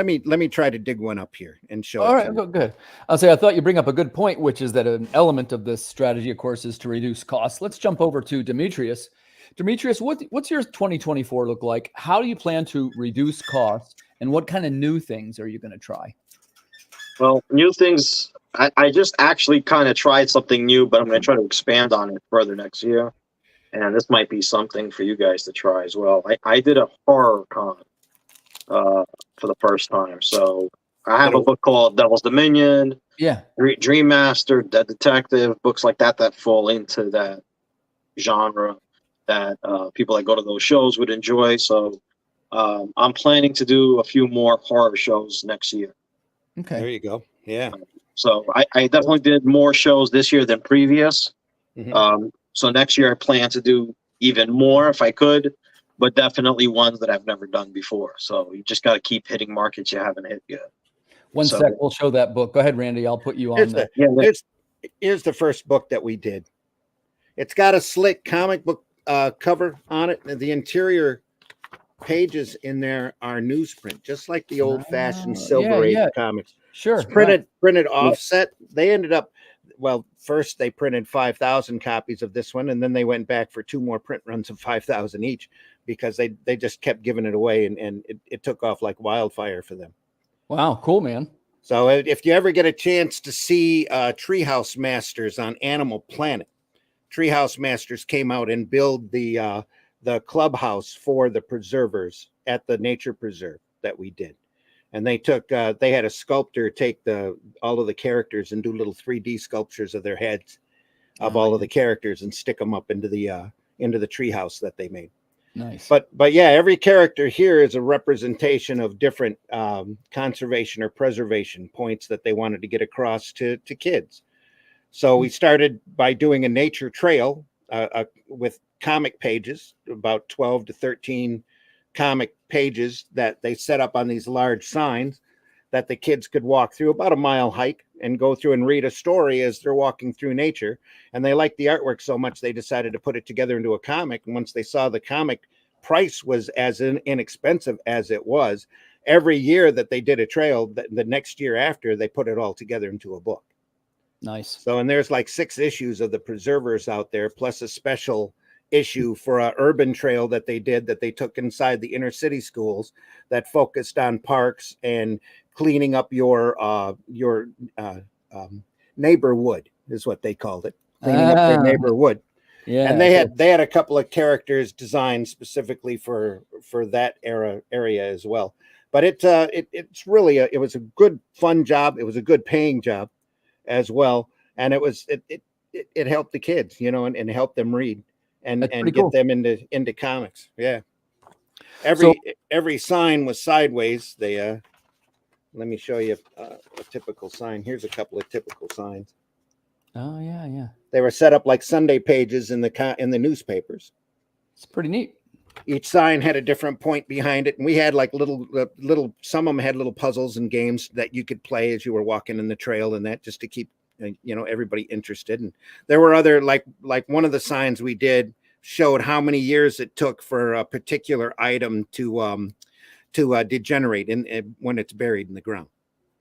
me try to dig one up here and show it. All right, good. I'll say I thought you bring up a good point, which is that an element of this strategy, of course, is to reduce costs. Let's jump over to Dimitrios. Dimitrios, what's your 2024 look like? How do you plan to reduce costs, and what kind of new things are you going to try? Well, new things. I just actually kind of tried something new, but I'm going to try to expand on it further next year. And this might be something for you guys to try as well. I did a horror con for the first time. So I have a book called Devil's Dominion, Dream Master, Dead Detective, books like that fall into that genre that people that go to those shows would enjoy. So I'm planning to do a few more horror shows next year. Okay. There you go. Yeah. So I definitely did more shows this year than previous. Mm-hmm. So next year I plan to do even more if I could, but definitely ones that I've never done before. So you just got to keep hitting markets you haven't hit yet. One sec, we'll show that book. Go ahead, Randy. I'll put you on that. Here's the first book that we did. It's got a slick comic book cover on it. And the interior pages in there are newsprint, just like the old-fashioned Silver Age comics. Sure. It's printed offset. They ended up, well, first they printed 5,000 copies of this one, and then they went back for 2 more print runs of 5,000 each because they just kept giving it away, and it took off like wildfire for them. Wow, cool, man. So if you ever get a chance to see Treehouse Masters on Animal Planet, Treehouse Masters came out and built the clubhouse for the preservers at the nature preserve that we did. And they took they had a sculptor take all of the characters and do little 3D sculptures of their heads of all of the characters and stick them up into the treehouse that they made. Nice. But yeah, every character here is a representation of different conservation or preservation points that they wanted to get across to kids. So we started by doing a nature trail with comic pages, about 12 to 13 comic pages that they set up on these large signs that the kids could walk through, about a mile hike, and go through and read a story as they're walking through nature. And they liked the artwork so much they decided to put it together into a comic. And once they saw the comic price was as inexpensive as it was, every year that they did a trail, the next year after, they put it all together into a book. Nice. So, and there's like 6 issues of the preservers out there, plus a special issue for an urban trail that they did that they took inside the inner city schools that focused on parks and cleaning up your neighborhood is what they called it, cleaning up their neighborhood. Yeah, and they had a couple of characters designed specifically for that area as well. But it's really it was a good fun job. It was a good paying job as well, and it helped the kids, you know, and helped them read and get cool. them into comics. Yeah. Every sign was sideways. They let me show you a typical sign. Here's a couple of typical signs. Oh yeah. They were set up like Sunday pages in the newspapers. It's pretty neat. Each sign had a different point behind it, and we had like little. Some of them had little puzzles and games that you could play as you were walking in the trail, and that just to keep everybody interested. And there were other like one of the signs we did showed how many years it took for a particular item to to degenerate when it's buried in the ground.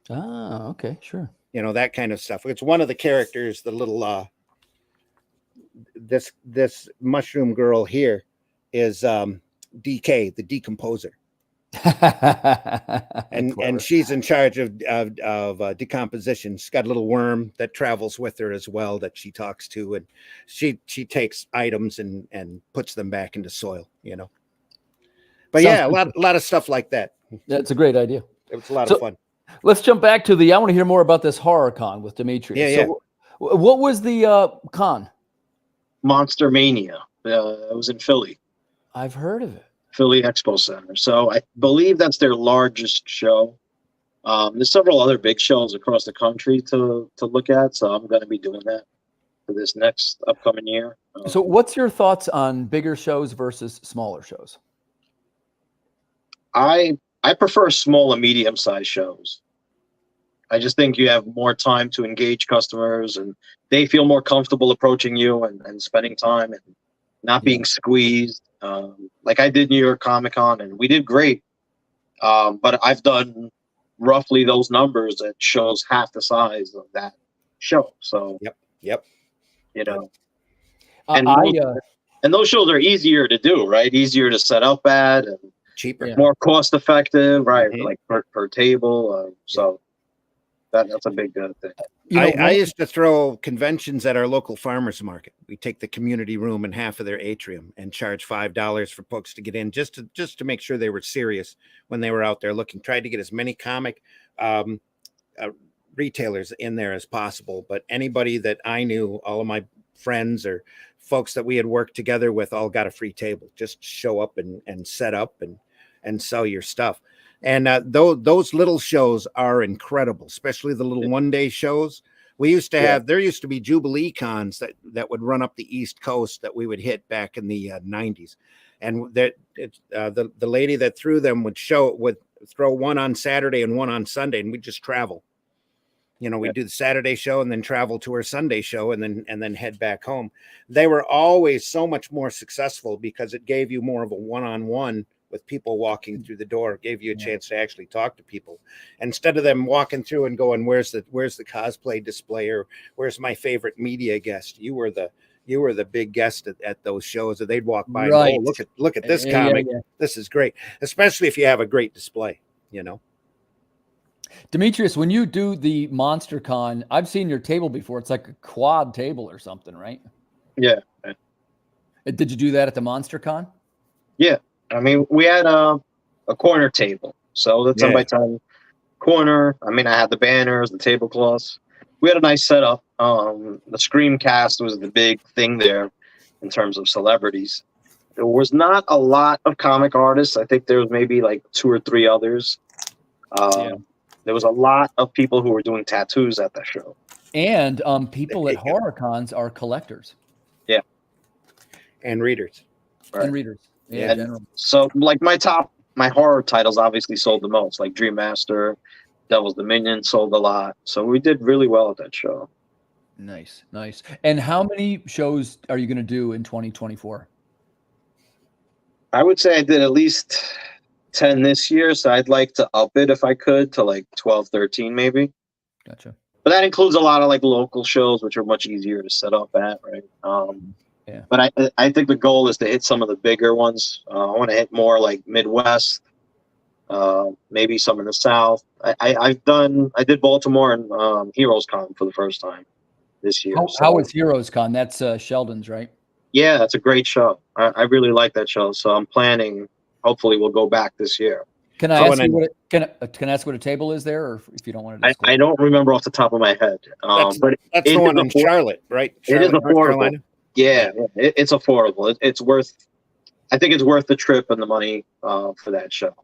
Ah, okay, sure. You know, that kind of stuff. It's one of the characters, the little this mushroom girl here is DK, the decomposer. and she's in charge of decomposition. She's got a little worm that travels with her as well that she talks to, and she takes items and puts them back into soil, you know. But yeah, a lot of stuff like that. That's a great idea. It was a lot of fun. Let's jump back to I want to hear more about this horror con with Dimitrios. Yeah, so what was the con? Monster Mania. It was in Philly. I've heard of it. Philly Expo Center. So I believe that's their largest show. There's several other big shows across the country to look at. So I'm going to be doing that for this next upcoming year. So what's your thoughts on bigger shows versus smaller shows? I prefer small and medium-sized shows. I just think you have more time to engage customers, and they feel more comfortable approaching you and spending time and not being squeezed. Like I did New York Comic Con, and we did great. But I've done roughly those numbers at shows half the size of that show. So yep. You know, and those shows are easier to do, right? Easier to set up at, and cheaper, more cost effective, right? Mm-hmm. Like per table. So that's a big thing. I used to throw conventions at our local farmers market. We take the community room and half of their atrium and charge $5 for folks to get in, just to make sure they were serious when they were out there looking. Tried to get as many comic retailers in there as possible, but anybody that I knew, all of my friends or folks that we had worked together with, all got a free table. Just show up and set up and sell your stuff. And those little shows are incredible, especially the little one-day shows. We used to have, there used to be Jubilee cons that would run up the East Coast that we would hit back in the 90s. And the lady that threw them would throw one on Saturday and one on Sunday, and we'd just travel. You know, we'd do the Saturday show and then travel to our Sunday show and then head back home. They were always so much more successful because it gave you more of a one-on-one with people walking through the door, gave you a chance to actually talk to people instead of them walking through and going, where's the cosplay display, or where's my favorite media guest? You were the big guest at those shows, that they'd walk by and go, look at this comic. Yeah. This is great, especially if you have a great display, you know. Dimitrios, when you do the Monster Con, I've seen your table before. It's like a quad table or something, right? Yeah. Did you do that at the Monster Con? Yeah. I mean, we had a corner table. So that's a by-time corner. I mean, I had the banners, the tablecloths. We had a nice setup. The Screamcast was the big thing there in terms of celebrities. There was not a lot of comic artists. I think there was maybe like 2 or 3 others. There was a lot of people who were doing tattoos at that show. And people at horror cons are collectors. Yeah. And readers. Right. And readers. Yeah. So like my horror titles obviously sold the most, like Dream Master, Devil's Dominion sold a lot. So we did really well at that show. Nice. And how many shows are you going to do in 2024? I would say I did at least 10 this year, so I'd like to up it if I could to like 12, 13 maybe. Gotcha. But that includes a lot of like local shows, which are much easier to set up at, right? But I think the goal is to hit some of the bigger ones. I want to hit more like Midwest, maybe some in the South. I did Baltimore and Heroes Con for the first time this year. How was Heroes Con? That's Sheldon's, right? Yeah, that's a great show. I really like that show, so I'm planning. Hopefully, we'll go back this year. Can I ask you can I ask what a table is there, or if you don't want to? I don't remember off the top of my head. But that's the one in Charlotte, right? It is affordable. Yeah, it's affordable. It's worth. I think it's worth the trip and the money for that show.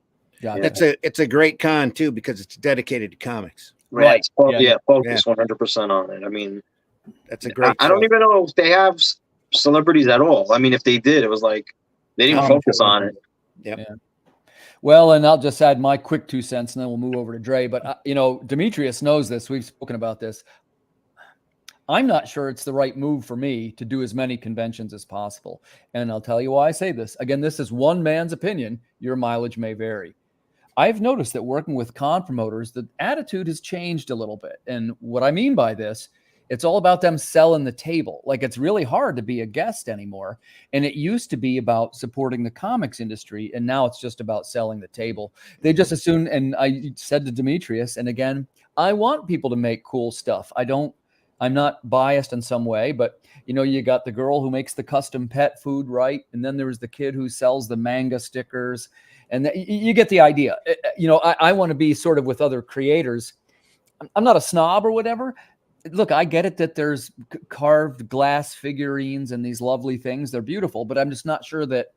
Yeah, it's a great con too because it's dedicated to comics. Right. Focus 100% on it. I mean, that's a great. I don't even know if they have celebrities at all. I mean, if they did, it was like they didn't focus on it. Yep. Yeah. Well, and I'll just add my quick 2 cents, and then we'll move over to Dre. But you know, Dimitrios knows this. We've spoken about this. I'm not sure it's the right move for me to do as many conventions as possible. And I'll tell you why I say this. Again, this is one man's opinion. Your mileage may vary. I've noticed that working with con promoters, the attitude has changed a little bit. And what I mean by this, it's all about them selling the table. Like, it's really hard to be a guest anymore. And it used to be about supporting the comics industry. And now it's just about selling the table. They just assume, and I said to Dimitrios, and again, I want people to make cool stuff. I'm not biased in some way, but you got the girl who makes the custom pet food, right? And then there's the kid who sells the manga stickers, and you get the idea. I want to be sort of with other creators. I'm not a snob or whatever. Look, I get it that there's carved glass figurines and these lovely things. They're beautiful, but I'm just not sure that,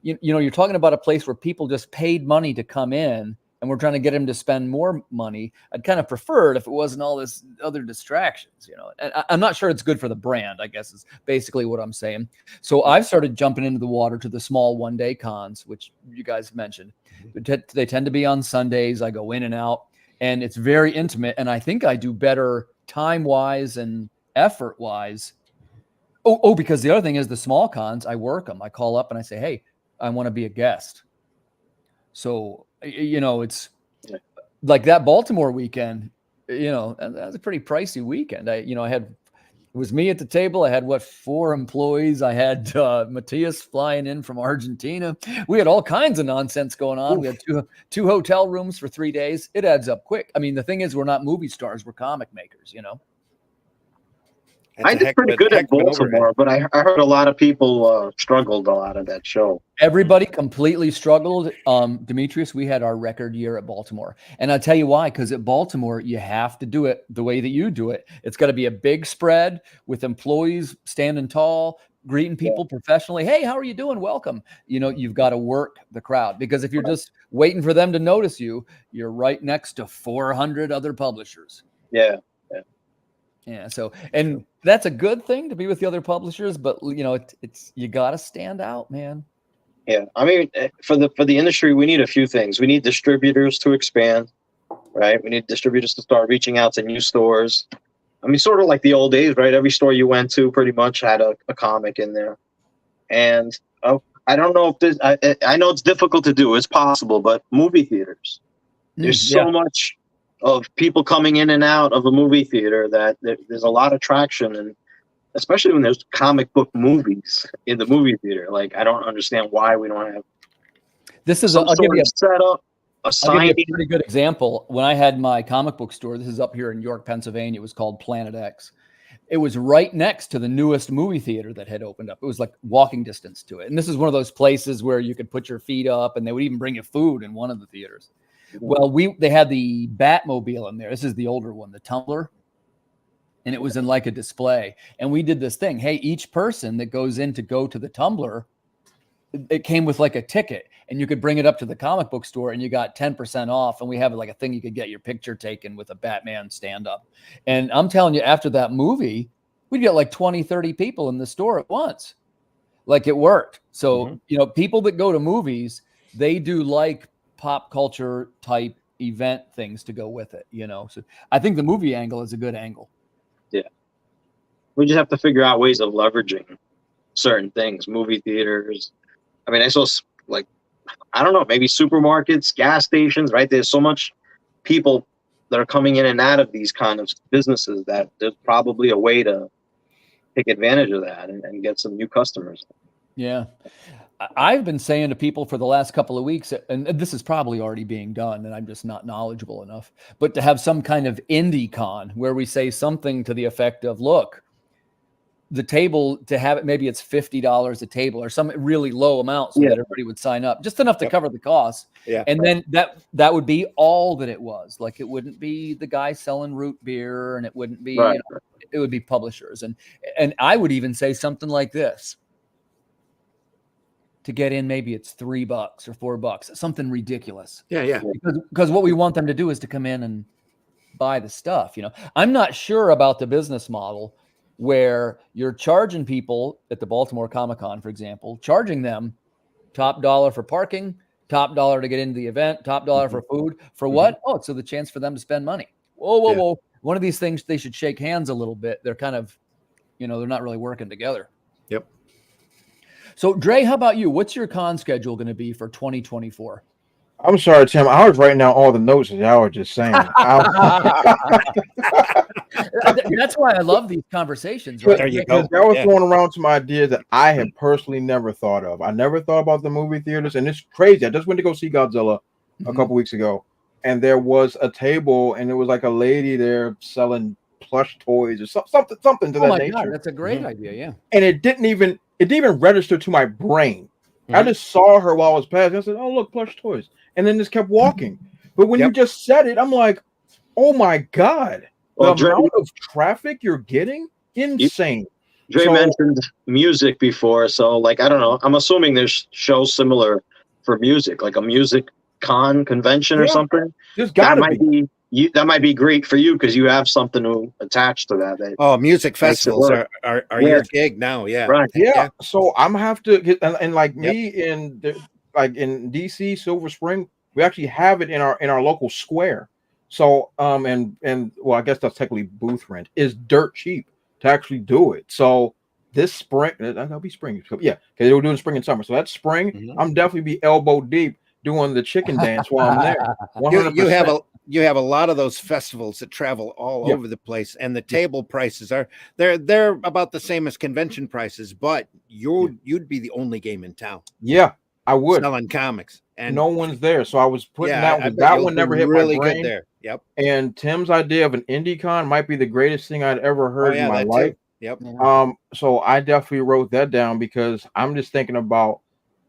you're talking about a place where people just paid money to come in, and we're trying to get him to spend more money. I'd kind of prefer it if it wasn't all this other distractions, and I'm not sure it's good for the brand, I guess is basically what I'm saying. So I've started jumping into the water to the small one-day cons, which you guys mentioned. They tend to be on Sundays. I go in and out, and it's very intimate. And I think I do better time-wise and effort-wise. Because the other thing is the small cons, I work them. I call up and I say, hey, I want to be a guest. So, it's like that Baltimore weekend, that was a pretty pricey weekend. It was me at the table. I had 4 employees. I had Matthias flying in from Argentina. We had all kinds of nonsense going on. Oof. We had two hotel rooms for 3 days. It adds up quick. I mean, the thing is, we're not movie stars. We're comic makers, I did pretty good at Baltimore, but I heard a lot of people struggled a lot at that show. Everybody completely struggled. Dimitrios, we had our record year at Baltimore. And I'll tell you why, because at Baltimore, you have to do it the way that you do it. It's got to be a big spread with employees standing tall, greeting people professionally. Hey, how are you doing? Welcome. You've got to work the crowd, because if you're just waiting for them to notice you, you're right next to 400 other publishers. Yeah. So, and that's a good thing to be with the other publishers, but it's you got to stand out, man. Yeah. I mean, for the industry, we need a few things. We need distributors to expand, right? We need distributors to start reaching out to new stores. I mean, sort of like the old days, right? Every store you went to pretty much had a comic in there. And I don't know if this, I know it's difficult to do. It's possible, but movie theaters, there's so much of people coming in and out of a movie theater that there's a lot of traction, and especially when there's comic book movies in the movie theater. Like, I don't understand why we don't have this is I'll give you a pretty good example. When I had my comic book store, this is up here in York, Pennsylvania, it was called Planet X. It was right next to the newest movie theater that had opened up. It was like walking distance to it. And this is one of those places where you could put your feet up, and they would even bring you food in one of the theaters. Well, they had the Batmobile in there. This is the older one, the Tumbler. And it was in like a display. And we did this thing. Hey, each person that goes in to go to the Tumbler, it came with like a ticket, and you could bring it up to the comic book store and you got 10% off. And we have like a thing you could get your picture taken with a Batman stand up. And I'm telling you, after that movie, we'd get like 20, 30 people in the store at once. Like, it worked. So, people that go to movies, they do like pop culture type event things to go with it, So I think the movie angle is a good angle. Yeah. We just have to figure out ways of leveraging certain things, movie theaters. I mean, I saw, like, I don't know, maybe supermarkets, gas stations, right? There's so much people that are coming in and out of these kind of businesses that there's probably a way to take advantage of that and get some new customers. Yeah. I've been saying to people for the last couple of weeks, and this is probably already being done, and I'm just not knowledgeable enough, but to have some kind of indie con where we say something to the effect of, look, the table, to have it, maybe it's $50 a table or some really low amount so that everybody would sign up, just enough to cover the cost. Yeah. And then that would be all that it was. Like, it wouldn't be the guy selling root beer, and it wouldn't be, it would be publishers. And I would even say something like this. To get in, maybe it's $3 or $4, something ridiculous. Yeah. Because what we want them to do is to come in and buy the stuff. I'm not sure about the business model where you're charging people at the Baltimore Comic-Con, for example, charging them top dollar for parking, top dollar to get into the event, top dollar for food. For what? Oh, so the chance for them to spend money. Whoa. One of these things, they should shake hands a little bit. They're kind of, they're not really working together. Yep. So, Dre, how about you? What's your con schedule going to be for 2024? I'm sorry, Tim. I was writing down all the notes that y'all were just saying. That's why I love these conversations. Right? There you go. Because that was throwing around some ideas that I had personally never thought of. I never thought about the movie theaters, and it's crazy. I just went to go see Godzilla a couple weeks ago, and there was a table, and there was like a lady there selling plush toys or something to that nature. God, that's a great idea. Yeah, and it didn't even register to my brain. I just saw her while I was passing. I said, "Oh, look, plush toys," and then just kept walking. But when you just said it, I'm like, "Oh my God, the amount of traffic you're getting, insane." Dre mentioned music before, so like I don't know. I'm assuming there's shows similar for music, like a music convention or something. There's gotta be. That might be great for you because you have something to attach to that. Music festivals are your gig now, right? Yeah. So I'm have to get and like me in DC, Silver Spring, we actually have it in our local square. So and well, I guess that's technically booth rent is dirt cheap to actually do it. So this spring, that'll be spring, because they were doing spring and summer. So that's spring. I'm definitely be elbow deep doing the chicken dance while I'm there. 100%. You have a lot of those festivals that travel all over the place, and the table prices they're about the same as convention prices, but you'd be the only game in town. Yeah, I would selling comics, and no one's there. So I was putting that one never hit really my brain. Good there. Yep. And Tim's idea of an indie con might be the greatest thing I'd ever heard in my life. Too. Yep. So I definitely wrote that down because I'm just thinking about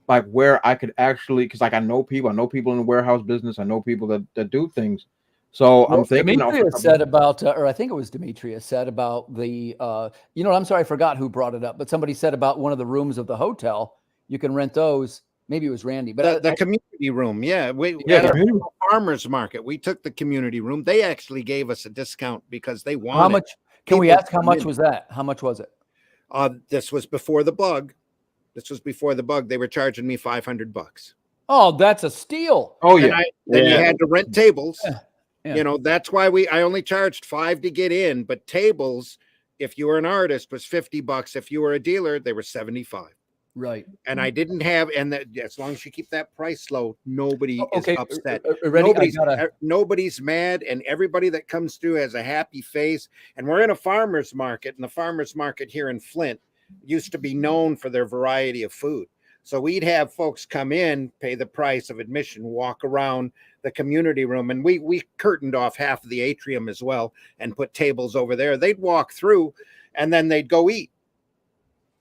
like where I could actually, because like I know people in the warehouse business. I know people that do things. So I'm thinking. Dimitrios said about, or I think it was Dimitrios said about the, I'm sorry, I forgot who brought it up, but somebody said about one of the rooms of the hotel. You can rent those. Maybe it was Randy, but the community room. Yeah, at our farmers market, we took the community room. They actually gave us a discount because they wanted. How much? Can we ask how much was that? How much was it? This was before the bug. They were charging me $500. Oh, that's a steal. Oh yeah. Then you had to rent tables. Yeah. That's why I only charged $5 to get in, but tables, if you were an artist, was $50. If you were a dealer, they were $75. Right. And I didn't have, as long as you keep that price low, nobody is upset. Nobody's mad, and everybody that comes through has a happy face. And we're in a farmer's market, and the farmer's market here in Flint used to be known for their variety of food. So we'd have folks come in, pay the price of admission, walk around the community room, and we curtained off half of the atrium as well and put tables over there. They'd walk through, and then they'd go eat,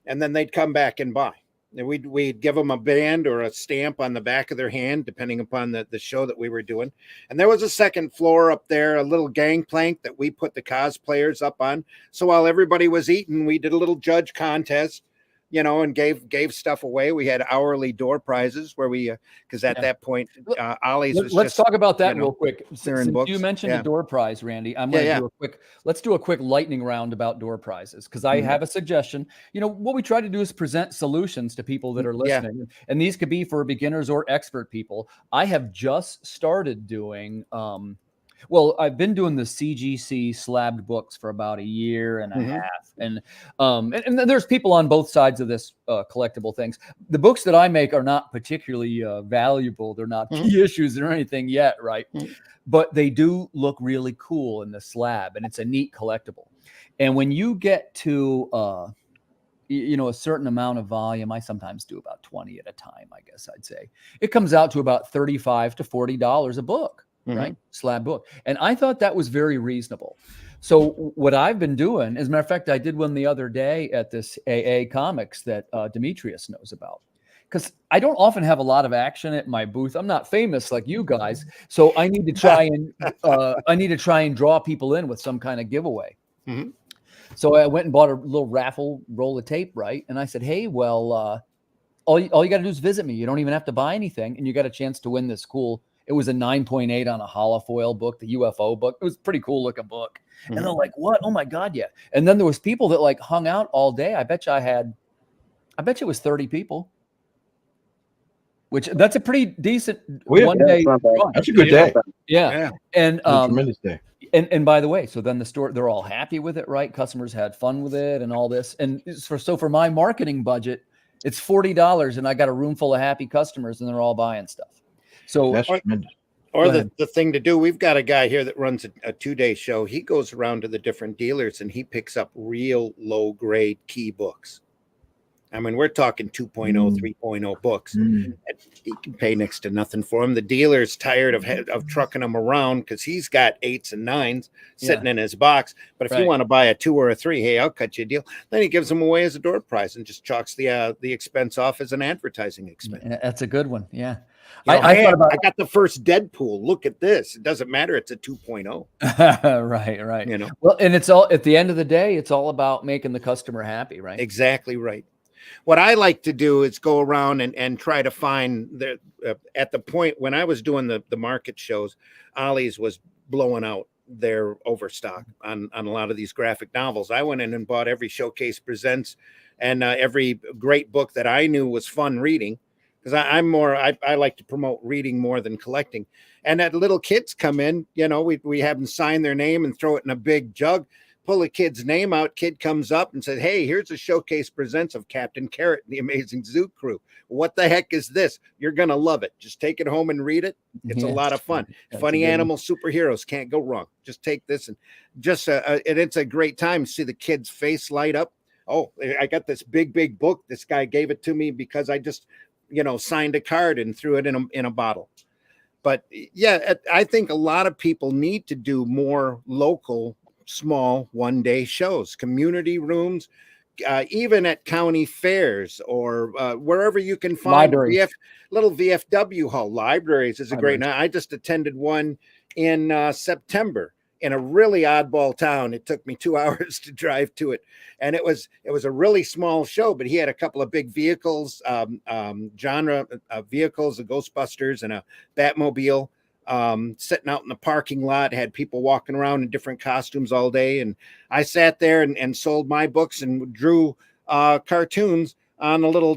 and then they'd come back and buy. And we'd give them a band or a stamp on the back of their hand, depending upon the show that we were doing. And there was a second floor up there, a little gangplank that we put the cosplayers up on. So while everybody was eating, we did a little judge contest, and gave stuff away. We had hourly door prizes where because at that point, Ollie's was Let's talk about that real quick. Since you mentioned the door prize, Randy, I'm going to let's do a quick lightning round about door prizes, because I have a suggestion. What we try to do is present solutions to people that are listening, and these could be for beginners or expert people. I have just started doing, I've been doing the CGC slabbed books for about a year and a half. And there's people on both sides of this collectible things. The books that I make are not particularly valuable. They're not key issues or anything yet, right? But they do look really cool in the slab, and it's a neat collectible. And when you get to a certain amount of volume, I sometimes do about 20 at a time, I guess I'd say. It comes out to about $35 to $40 a book. Right? Slab book. And I thought that was very reasonable. So what I've been doing, as a matter of fact, I did one the other day at this AA Comics that Dimitrios knows about, because I don't often have a lot of action at my booth. I'm not famous like you guys. So I need to try and draw people in with some kind of giveaway. So I went and bought a little raffle roll of tape, right? And I said, hey, well, all you got to do is visit me. You don't even have to buy anything, and you got a chance to win this cool. It was a 9.8 on a holofoil book, the UFO book. It was a pretty cool looking book. And they're like, what? Oh my God, yeah. And then there was people that like hung out all day. I bet you it was 30 people. Which that's a pretty decent one day. That's a good day. Yeah. And tremendous day. And by the way, so then the store, they're all happy with it, right? Customers had fun with it and all this. And for my marketing budget, it's $40, and I got a room full of happy customers, and they're all buying stuff. So That's tremendous. Or the thing to do, we've got a guy here that runs a 2-day show. He goes around to the different dealers and he picks up real low grade key books. I mean, we're talking 2.0, 3.0 books. And he can pay next to nothing for them. The dealer's tired of trucking them around because he's got 8s and 9s sitting in his box. But if you want to buy a 2 or a 3, hey, I'll cut you a deal. Then he gives them away as a door prize and just chalks the expense off as an advertising expense. That's a good one. Yeah. I got the first Deadpool. Look at this. It doesn't matter. It's a 2.0. Right. You know, well, and it's all at the end of the day, it's all about making the customer happy, right? Exactly right. What I like to do is go around and try to find at the point when I was doing the market shows, Ollie's was blowing out their overstock on a lot of these graphic novels. I went in and bought every Showcase Presents and every great book that I knew was fun reading. Because I like to promote reading more than collecting. And that little kids come in, you know, we have them sign their name and throw it in a big jug, pull a kid's name out. Kid comes up and says, hey, here's a Showcase Presents of Captain Carrot and the Amazing Zoo Crew. What the heck is this? You're going to love it. Just take it home and read it. It's a lot of fun. Funny animal superheroes, can't go wrong. Just take this and it's a great time to see the kid's face light up. Oh, I got this big book. This guy gave it to me because I just, you know, signed a card and threw it in a bottle. But yeah, I think a lot of people need to do more local, small 1-day shows, community rooms, even at county fairs or wherever you can find little VFW hall. Libraries is a great night. I just attended one in September in a really oddball town. It took me 2 hours to drive to it. And it was a really small show, but he had a couple of big vehicles, genre vehicles, a Ghostbusters and a Batmobile sitting out in the parking lot, had people walking around in different costumes all day. And I sat there and sold my books and drew cartoons on a little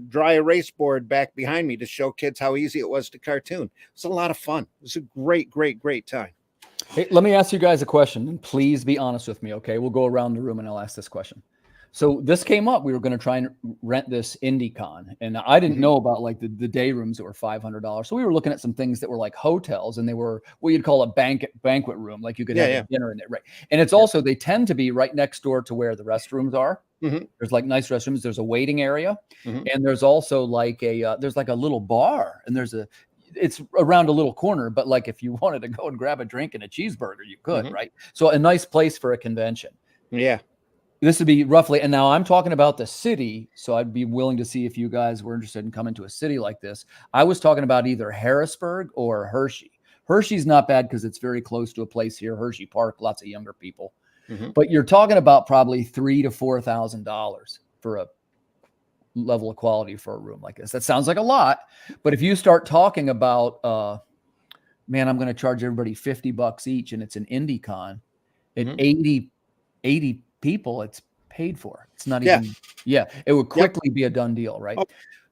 dry erase board back behind me to show kids how easy it was to cartoon. It's a lot of fun. It was a great time. Hey, let me ask you guys a question, and please be honest with me, okay? We'll go around the room and I'll ask this question. So this came up. We were going to try and rent this IndieCon, and I didn't know about like the day rooms that were $500. So we were looking at some things that were like hotels, and they were what you'd call a banquet room, like you could have dinner in it, right? And it's also they tend to be right next door to where the restrooms are. There's like nice restrooms. There's a waiting area, and there's also like there's like a little bar, and it's around a little corner, but like if you wanted to go and grab a drink and a cheeseburger, you could, right? So a nice place for a convention. Yeah. This would be roughly, and now I'm talking about the city, so I'd be willing to see if you guys were interested in coming to a city like this. I was talking about either Harrisburg or Hershey. Hershey's not bad because it's very close to a place here, Hershey Park, lots of younger people. But you're talking about probably $3,000 to $4,000 for a level of quality for a room like this. That sounds like a lot, but if you start talking about man, I'm going to charge everybody $50 each and it's an IndieCon at 80 people, it's paid for. It's not even it would quickly be a done deal, right?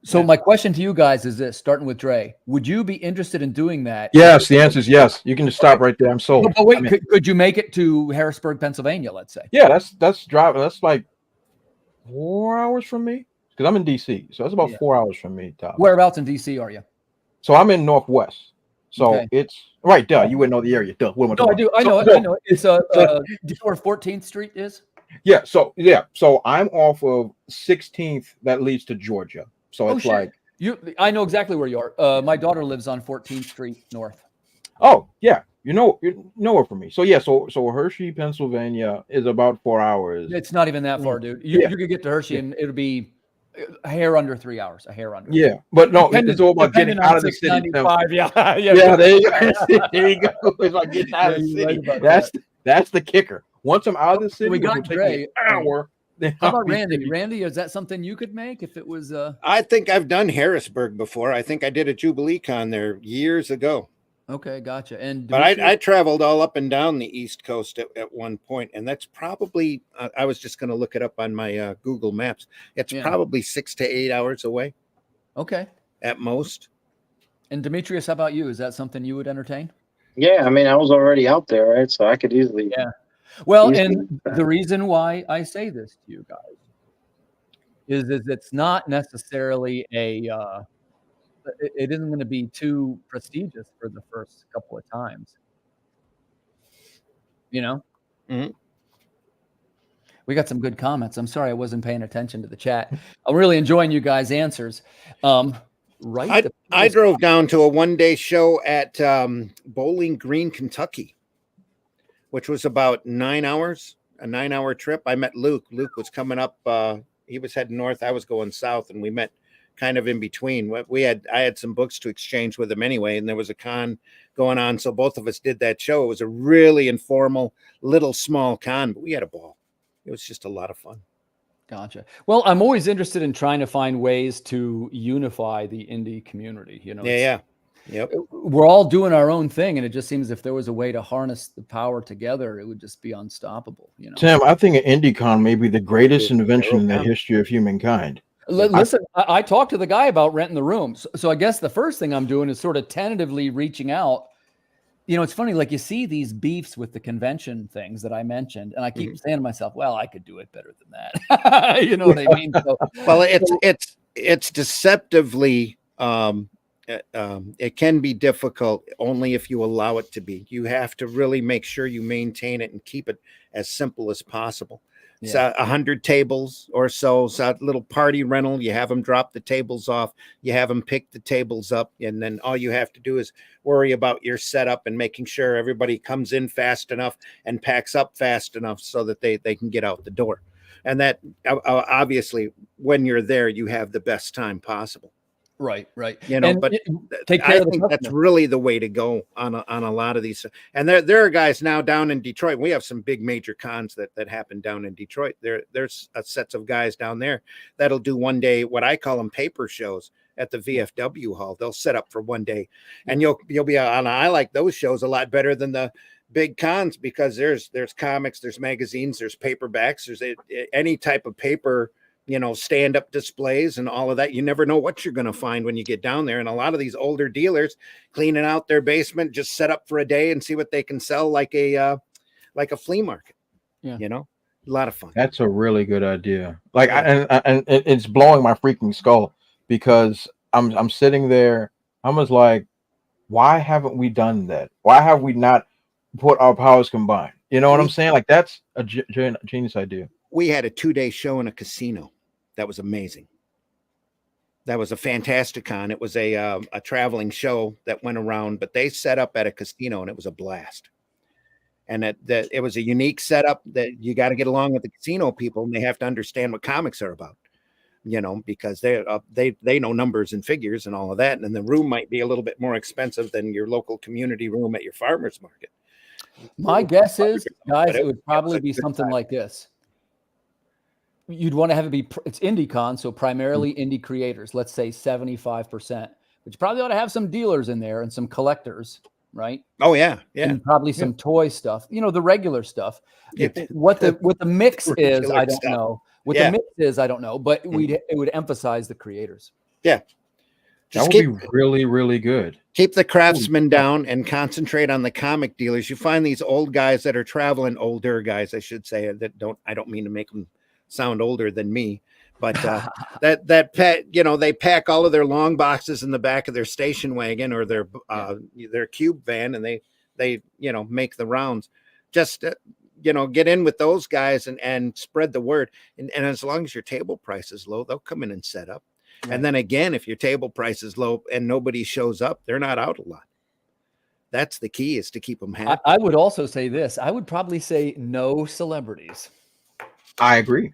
So my question to you guys is this, starting with Dre, would you be interested in doing that? Yes, the answer is yes. You can just stop right there. I'm sold. But wait, could you make it to Harrisburg, Pennsylvania, let's say? Yeah, that's driving. That's like 4 hours from me. Because I'm in DC, so that's about 4 hours from me. Tom. Whereabouts in DC are you? So I'm in Northwest. So it's right. You wouldn't know the area. What am I doing? I know. It's do you know where 14th Street is? Yeah. So I'm off of 16th that leads to Georgia. So it's like I know exactly where you are. My daughter lives on 14th Street North. Oh yeah, you're nowhere from me. So so Hershey, Pennsylvania is about 4 hours. It's not even that far, dude. You could get to Hershey and it'll be a hair under 3 hours. A hair under. Yeah, but no, it's all about getting out of the city. Yeah, there you go. There you go. It's like getting out of the city. That's the kicker. Once I'm out of the city, we got Dre. An hour. How about Randy? Randy, is that something you could make if it was? I think I've done Harrisburg before. I think I did a Jubilee Con there years ago. Okay, gotcha. And but I traveled all up and down the East Coast at one point, and that's probably I was just going to look it up on my Google Maps. It's probably 6 to 8 hours away. Okay, at most. And Dimitrios, how about you? Is that something you would entertain? Yeah, I mean, I was already out there, right? So I could easily. Yeah. Well, and the reason why I say this to you guys is it's not necessarily a it isn't going to be too prestigious for the first couple of times. You know? Mhm. We got some good comments. I'm sorry I wasn't paying attention to the chat. I'm really enjoying you guys' answers. Right. I drove down to a one-day show at Bowling Green, Kentucky, which was about 9 hours, a 9-hour trip. I met Luke. Luke was coming up. He was heading north. I was going south, and we met kind of in between. I had some books to exchange with him anyway, and there was a con going on. So both of us did that show. It was a really informal, little small con, but we had a ball. It was just a lot of fun. Gotcha. Well, I'm always interested in trying to find ways to unify the indie community. You know, Yeah. Yep. We're all doing our own thing, and it just seems if there was a way to harness the power together, it would just be unstoppable. You know, Tim, I think an IndieCon may be the greatest invention in the history of humankind. Listen, I talked to the guy about renting the rooms. So I guess the first thing I'm doing is sort of tentatively reaching out. You know, it's funny, like you see these beefs with the convention things that I mentioned, and I keep saying to myself, well, I could do it better than that. You know what I mean? So, well, it's deceptively, it can be difficult only if you allow it to be. You have to really make sure you maintain it and keep it as simple as possible. Yeah. So 100 tables or so, a little party rental. You have them drop the tables off. You have them pick the tables up. And then all you have to do is worry about your setup and making sure everybody comes in fast enough and packs up fast enough so that they can get out the door. And that obviously when you're there, you have the best time possible. Right. You know, and but take care I of the think customer. that's really the way to go on a lot of these. And there are guys now down in Detroit. We have some big major cons that happen down in Detroit. There's sets of guys down there that'll do one day, what I call them paper shows at the VFW hall. They'll set up for one day, and you'll be on. I like those shows a lot better than the big cons because there's comics, there's magazines, there's paperbacks, there's any type of paper, you know, stand-up displays and all of that. You never know what you're going to find when you get down there. And a lot of these older dealers cleaning out their basement, just set up for a day and see what they can sell like a flea market. Yeah. You know, a lot of fun. That's a really good idea. Like, and it's blowing my freaking skull because I'm sitting there. I was like, why haven't we done that? Why have we not put our powers combined? You know what I'm saying? Like, that's a genius idea. We had a 2-day show in a casino. That was amazing. That was a fantastic con. It was a traveling show that went around, but they set up at a casino and it was a blast. And that it was a unique setup that you got to get along with the casino people, and they have to understand what comics are about, you know, because they know numbers and figures and all of that. And the room might be a little bit more expensive than your local community room at your farmer's market. My guess is, guys, it would probably be something like this. You'd want to have it be, it's IndieCon, so primarily indie creators, let's say 75%, but you probably ought to have some dealers in there and some collectors, right? Oh yeah. And probably some toy stuff, you know, the regular stuff. What the mix is, I don't know. What the mix is, I don't know, but it would emphasize the creators. Yeah. That would be really, really good. Keep the craftsmen down and concentrate on the comic dealers. You find these old guys that are traveling, older guys, I should say, I don't mean to make them sound older than me, but they pack all of their long boxes in the back of their station wagon or their cube van, and they make the rounds. Just get in with those guys and spread the word. And as long as your table price is low, they'll come in and set up. Right. And then again, if your table price is low and nobody shows up, they're not out a lot. That's the key, is to keep them happy. I would also say this. I would probably say no celebrities. I agree.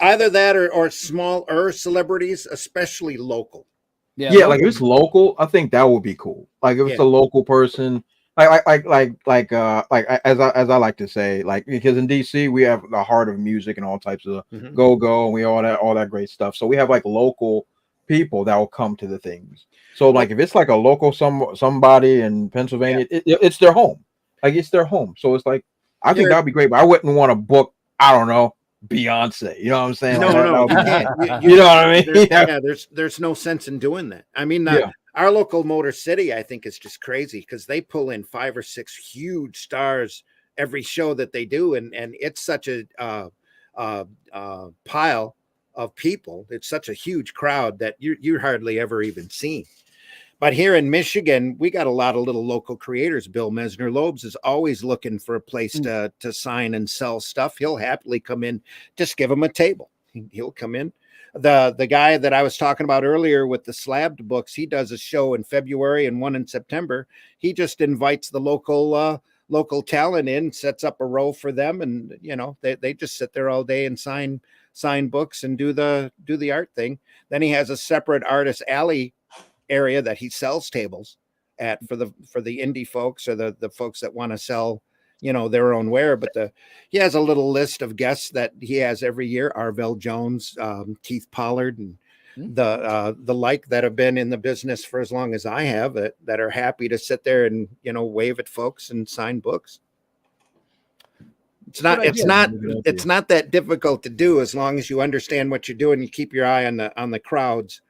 Either that or smaller celebrities, especially local. Yeah, like if it's local, I think that would be cool. Like if it's a local person, like as I like to say, like, because in DC we have the heart of music and all types of go and we all that great stuff. So we have like local people that will come to the things. So like if it's like a local somebody in Pennsylvania, it's their home. Like it's their home. So it's like, I think that'd be great, but I wouldn't want to book, I don't know, Beyonce. You know what I'm saying? No, you can't. You know what I mean? There's no sense in doing that. I mean, our local Motor City, I think, is just crazy because they pull in 5 or 6 huge stars every show that they do, and it's such a pile of people. It's such a huge crowd that you're hardly ever even seen. But here in Michigan, we got a lot of little local creators. Bill Mesner-Loebs is always looking for a place to sign and sell stuff. He'll happily come in. Just give him a table. He'll come in. The guy that I was talking about earlier with the slabbed books, he does a show in February and one in September. He just invites the local talent in, sets up a row for them, and they just sit there all day and sign books and do the art thing. Then he has a separate artist alley area that he sells tables at for the indie folks or the folks that want to sell their own wear. But he has a little list of guests that he has every year: Arvell Jones, Keith Pollard, and the like, that have been in the business for as long as I have, that are happy to sit there and wave at folks and sign books. It's not that difficult to do, as long as you understand what you're doing. You keep your eye on the crowds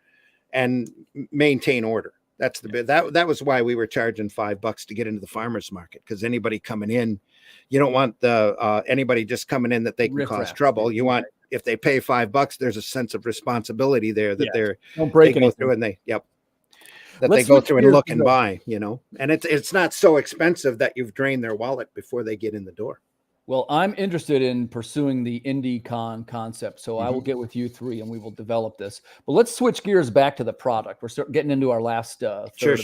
and maintain order. That's that was why we were charging $5 to get into the farmers market, because anybody coming in, you don't want anybody just coming in that they can cause trouble. You want, if they pay $5, there's a sense of responsibility there that they go through and they go through and look and buy, and it's not so expensive that you've drained their wallet before they get in the door. Well, I'm interested in pursuing the IndieCon concept, so I will get with you three and we will develop this. But let's switch gears back to the product. We're getting into our last Sure.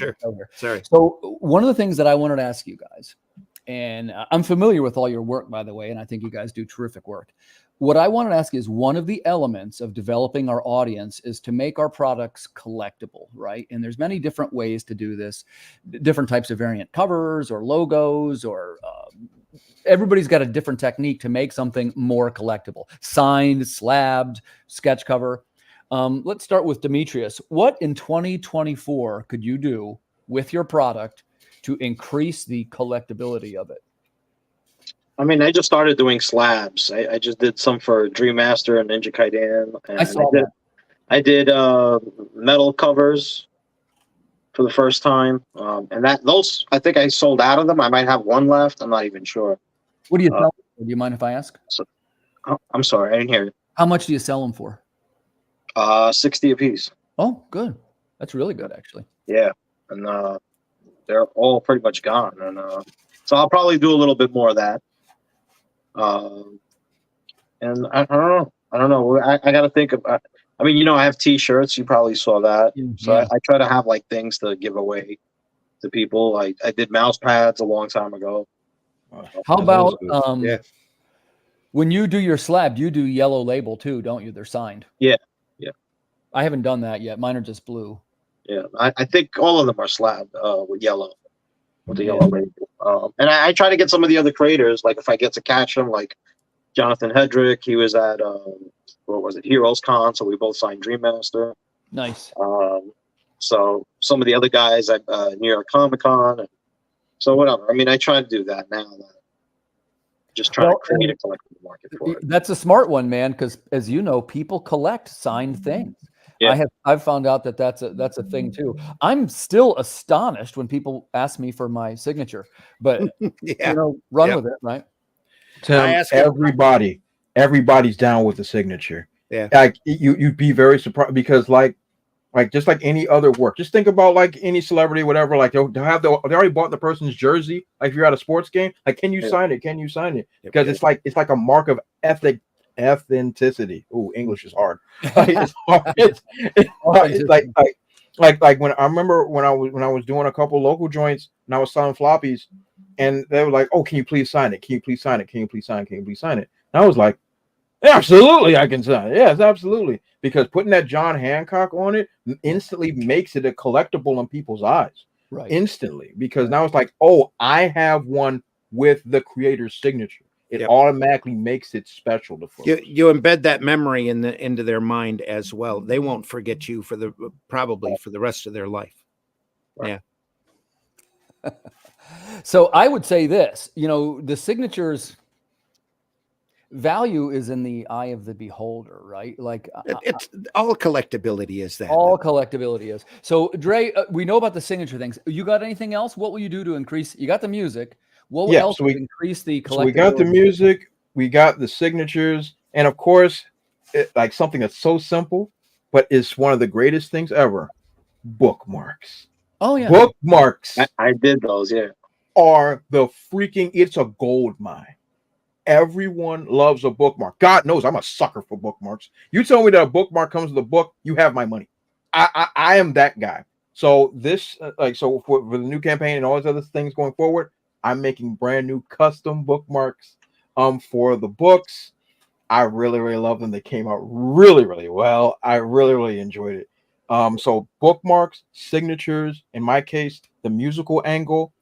Sorry. So one of the things that I wanted to ask you guys, and I'm familiar with all your work, by the way, and I think you guys do terrific work. What I wanted to ask is, one of the elements of developing our audience is to make our products collectible, right? And there's many different ways to do this, different types of variant covers or logos, or everybody's got a different technique to make something more collectible. Signed, slabbed, sketch cover. Let's start with Dimitrios. What in 2024 could you do with your product to increase the collectability of it? I mean, I just started doing slabs. I just did some for Dream Master and Ninja Gaiden. And I saw that. I did metal covers for the first time. And those, I think I sold out of them. I might have one left. I'm not even sure. What do you sell? Do you mind if I ask? I'm sorry, I didn't hear you. How much do you sell them for? 60 a piece. Oh, good. That's really good, actually. Yeah, and they're all pretty much gone. And so I'll probably do a little bit more of that. And I don't know. I got to think of. I mean, I have T-shirts. You probably saw that. So I try to have like things to give away to people. I did mouse pads a long time ago. How about when you do your slab, you do yellow label too, don't you? They're signed. Yeah. I haven't done that yet. Mine are just blue. Yeah, I think all of them are slabbed with yellow, with the yellow label. And I try to get some of the other creators, like if I get to catch them, like Jonathan Hedrick. He was at what was it, Heroes Con, so we both signed Dream Master. Nice. So some of the other guys at New York Comic Con. So whatever. I mean, I try to do that now. Just trying to create a collectible market for it. That's a smart one, man, because as you know, people collect signed things. Yeah. I've found out that's a thing too. I'm still astonished when people ask me for my signature, but run with it, right? Tim, everybody's down with the signature. Yeah, like you'd be very surprised, because like just like any other work, just think about like any celebrity, whatever. Like they already bought the person's jersey. Like if you're at a sports game, like can you sign it? Can you sign it? Because it's like a mark of authenticity. Oh, English is hard. It's hard. It's like when I remember when I was doing a couple local joints and I was selling floppies, and they were like, "Oh, can you please sign it? Can you please sign it? Can you please sign it? Can you please sign it?" And I was like, "Absolutely, I can sign it. Yes, absolutely." Because putting that John Hancock on it instantly makes it a collectible in people's eyes. Right. Instantly, because now it's like, oh, I have one with the creator's signature. It automatically makes it special to folks. You embed that memory into their mind as well. They won't forget you probably for the rest of their life. Right. Yeah. So I would say this, the signatures value is in the eye of the beholder, right? Like it's all collectability is that. All collectability is. So Dre, we know about the signature things. You got anything else? What will you do to increase? You got the music. What else would increase the collectibility? So we got the music, we got the signatures, and of course, like something that's so simple, but it's one of the greatest things ever: bookmarks. Oh yeah, bookmarks I did those. Yeah, are the freaking. It's a gold mine. Everyone loves a bookmark. God knows I'm a sucker for bookmarks. You tell me that a bookmark comes with a book, you have my money. I am that guy. So this, for the new campaign and all these other things going forward, I'm making brand new custom bookmarks for the books. I really, really love them. They came out really, really well. I really, really enjoyed it. So bookmarks, signatures, in my case, the musical angle,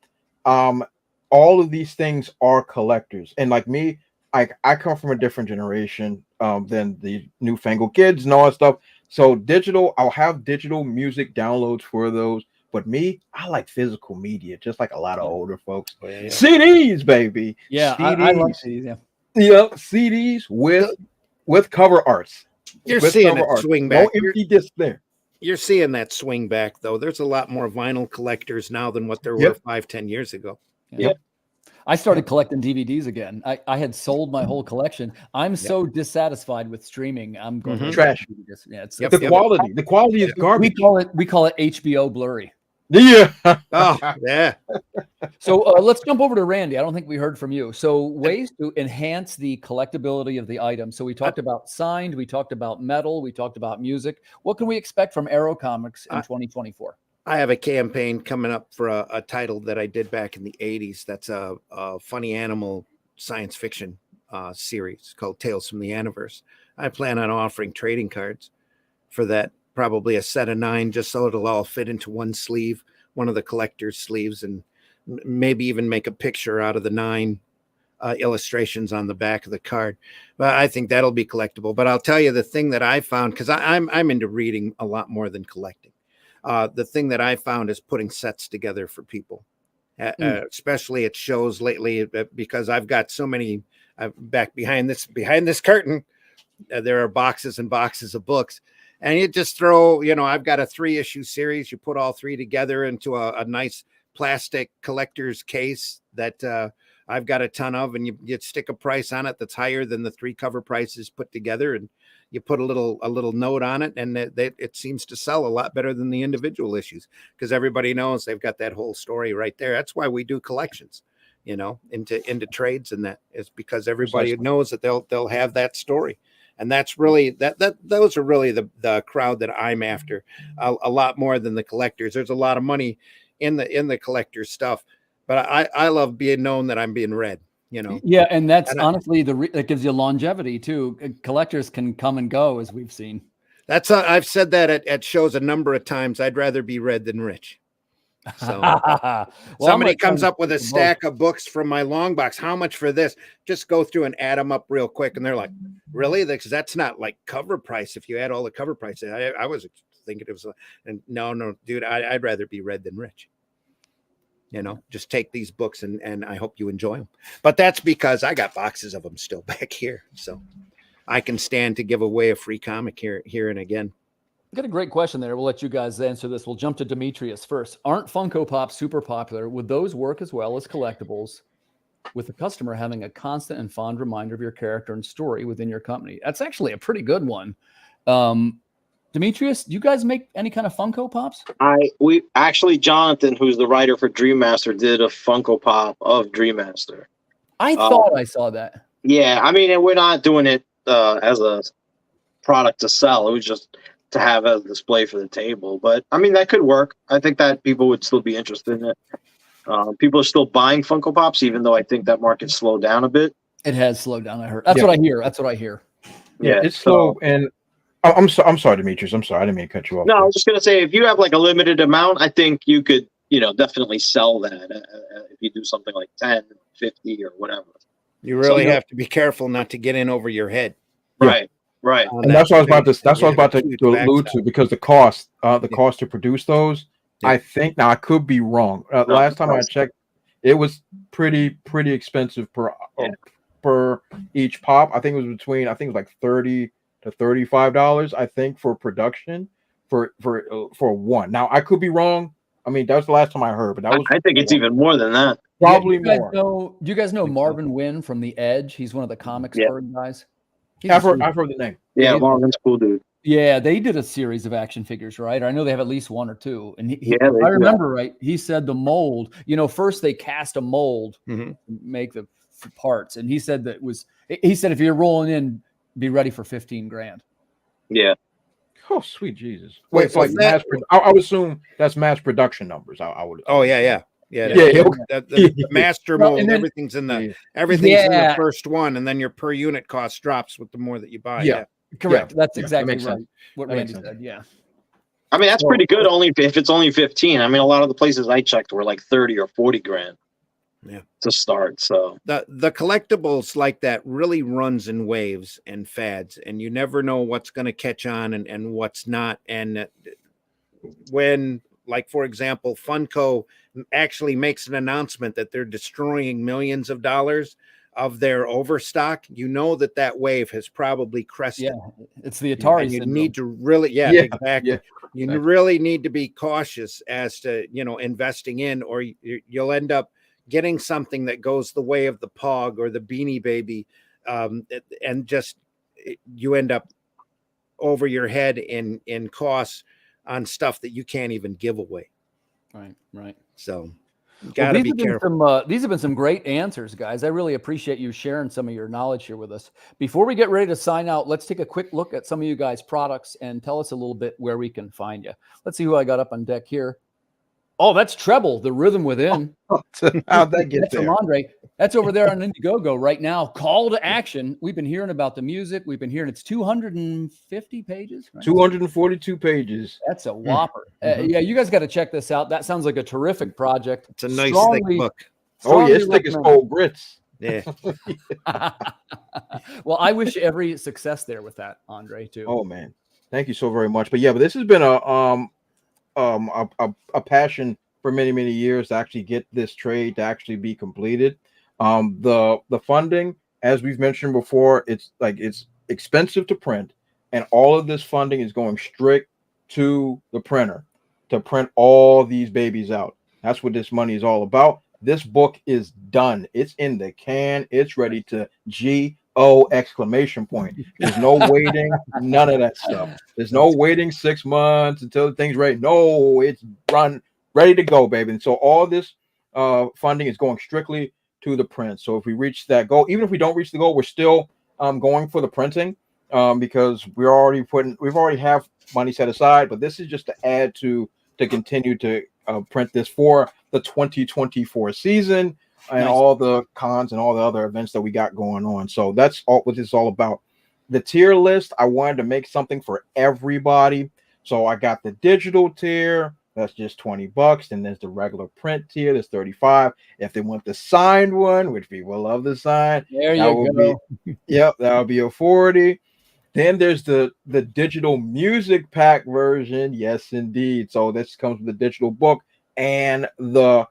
all of these things are collectors. And like me, I come from a different generation than the newfangled kids and all that stuff. So digital, I'll have digital music downloads for those. But me, I like physical media, just like a lot of older folks. Oh, yeah. CDs, baby. Yeah, CDs. I like these. Yeah. Yep, CDs with cover arts. You're with seeing cover it art. swing No back. empty disc there. You're seeing that swing back, though. There's a lot more vinyl collectors now than what there were 5-10 years ago. Yep. I started collecting DVDs again. I had sold my whole collection. I'm so dissatisfied with streaming. I'm going to trash. Yeah, it's The quality is garbage. We call it HBO blurry. Yeah. Oh, yeah. So let's jump over to Randy. I don't think we heard from you. So ways to enhance the collectability of the item. So we talked about signed, we talked about metal, we talked about music. What can we expect from Arrow Comics in 2024? I have a campaign coming up for a title that I did back in the 80s. That's a funny animal science fiction series called Tales from the Universe. I plan on offering trading cards for that, probably a set of 9, just so it'll all fit into one sleeve, one of the collector's sleeves, and maybe even make a picture out of the 9 illustrations on the back of the card. But I think that'll be collectible. But I'll tell you the thing that I found, because I'm into reading a lot more than collecting. The thing that I found is putting sets together for people, especially at shows lately, because I've got so many back behind this curtain. There are boxes and boxes of books, and you just throw, I've got a 3-issue series. You put all 3 together into a nice plastic collector's case that I've got a ton of, and you stick a price on it that's higher than the 3 cover prices put together, and you put a little note on it, and it seems to sell a lot better than the individual issues, because everybody knows they've got that whole story right there. That's why we do collections, into trades, and that is because everybody knows that they'll have that story. And that's really those are really the crowd that I'm after, a lot more than the collectors. There's a lot of money in the collector stuff, but I love being known that I'm being read. Yeah, and that's honestly that gives you longevity too. Collectors can come and go, as we've seen. That's I've said that at shows a number of times. I'd rather be read than rich. So somebody comes up with a stack of books from my long box. How much for this? Just go through and add them up real quick, and they're like, "Really? That's not like cover price. If you add all the cover prices, I was thinking it was." And no, dude, I'd rather be read than rich. Just take these books and I hope you enjoy them. But that's because I got boxes of them still back here. So I can stand to give away a free comic here and again. I got a great question there. We'll let you guys answer this. We'll jump to Dimitrios first. Aren't Funko Pops super popular? Would those work as well as collectibles, with the customer having a constant and fond reminder of your character and story within your company? That's actually a pretty good one. Dimitrios, do you guys make any kind of Funko Pops? We actually, Jonathan, who's the writer for Dream Master, did a Funko Pop of Dream Master. I thought I saw that. Yeah, I mean, and we're not doing it as a product to sell. It was just to have as a display for the table. But I mean, that could work. I think that people would still be interested in it. People are still buying Funko Pops, even though I think that market slowed down a bit. It has slowed down. I heard. That's what I hear. Yeah, it's slow. And I'm sorry, Demetrius. I'm sorry. I didn't mean to cut you off. No, I was just going to say, if you have like a limited amount, I think you could, definitely sell that if you do something like 10, 50 or whatever. You really have to be careful not to get in over your head. Right. Right. And that's what I was about to allude to, because the cost to produce those, I think, now I could be wrong. Last time I checked, it was pretty expensive per each pop. I think it was like $30 to $35, I think, for production for one. Now I could be wrong. I mean, that was the last time I heard, but that was. I think it's even more than that. Probably more. Do you guys know Marvin Wynn from The Edge? He's one of the comics guys. I've heard the name. Yeah, Marvin's cool dude. Yeah, they did a series of action figures, right? I know they have at least one or two. And Yeah, I remember right. He said the mold. First they cast a mold, Mm-hmm. make the parts, and he said that He said if you're rolling in, be ready for $15,000. Yeah. Oh, sweet Jesus! Wait, Wait, so like I would assume that's mass production numbers. I would. Oh yeah. The master mold, and then, everything's in the first one, and then your per unit cost drops with the more that you buy. Yeah. Correct. That's exactly that right. What Randy said. Yeah. I mean, that's pretty good. Only if it's only 15. I mean, a lot of the places I checked were like 30 or 40 grand. Yeah. To start. So the collectibles like that really runs in waves and fads, and you never know what's going to catch on and what's not. And when, like, for example, Funko actually makes an announcement that they're destroying millions of dollars of their overstock, that wave has probably crested. Yeah, it's the Atari and you syndrome. need to really, exactly. You really need to be cautious as to, investing in, or you'll end up getting something that goes the way of the Pog or the Beanie Baby, and just you end up over your head in costs on stuff that you can't even give away. Right. So gotta be careful. These have been some great answers, guys. I really appreciate you sharing some of your knowledge here with us. Before we get ready to sign out, let's take a quick look at some of you guys' products and tell us a little bit where we can find you. Let's see who I got up on deck here. Oh, that's Treble, the Rhythm Within. How'd that get that's there? From Andre. That's over there on Indiegogo right now. Call to action. We've been hearing about the music. We've been hearing it's 250 pages. Right? 242 pages. That's a whopper. Yeah, you guys got to check this out. That sounds like a terrific project. It's a nice thick book. Oh, yeah, it's thick as cold grits. Yeah. Well, I wish every success there with that, Andre, too. Oh, man. Thank you so very much. But this has been a passion for many years to actually get this trade to actually be completed. The funding, as we've mentioned before, it's expensive to print, and all of this funding is going straight to the printer to print all these babies out. That's what this money is all about. This book is done. It's in the can. It's ready to G-O exclamation point. There's no waiting, none of that stuff. There's no waiting 6 months until the thing's ready. No, it's ready to go, baby. And so all this funding is going strictly to the print. So if we reach that goal, even if we don't reach the goal, we're still going for the printing because we already have money set aside. But this is just to add to continue to print this for the 2024 season and all the cons and all the other events that we got going on. So that's all what this is all about. The tier list, I wanted to make something for everybody. So I got the digital tier. That's just $20. Then there's the regular print tier. That's $35. If they want the signed one, which people love the sign, there you go. That'll be a $40. Then there's the digital music pack version. Yes, indeed. So this comes with the digital book and the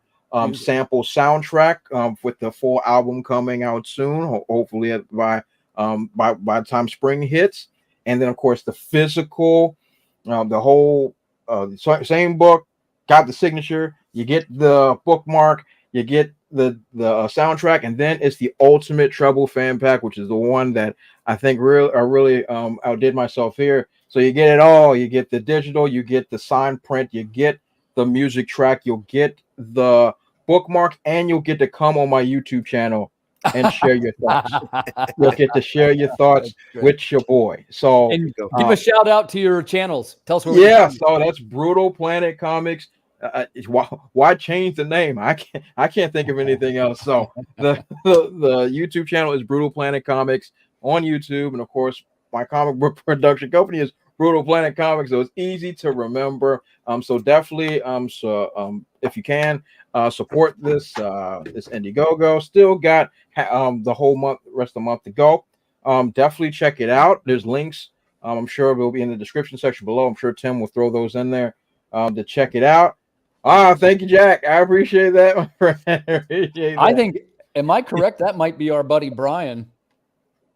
sample soundtrack with the full album coming out soon. Hopefully by the time spring hits. And then of course the physical, the whole same book, got the signature. You get the bookmark. You get the soundtrack, and then it's the ultimate treble fan pack, which is the one that I think really outdid myself here. So you get it all. You get the digital, you get the signed print, you get the music track, you'll get the bookmark, and you'll get to come on my YouTube channel and share your thoughts. You'll get to share your thoughts with your boy. So and give a shout out to your channels. Tell us where so that's Brutal Planet Comics. Why change the name? I can't think of anything else. So the YouTube channel is Brutal Planet Comics on YouTube, and of course my comic book production company is Brutal Planet Comics, so it's easy to remember. So definitely if you can support this Indiegogo. Still got the whole rest of the month to go. Definitely check it out. There's links. I'm sure they'll be in the description section below. I'm sure Tim will throw those in there to check it out. Thank you, Jack. I appreciate that. I think, am I correct? That might be our buddy Brian,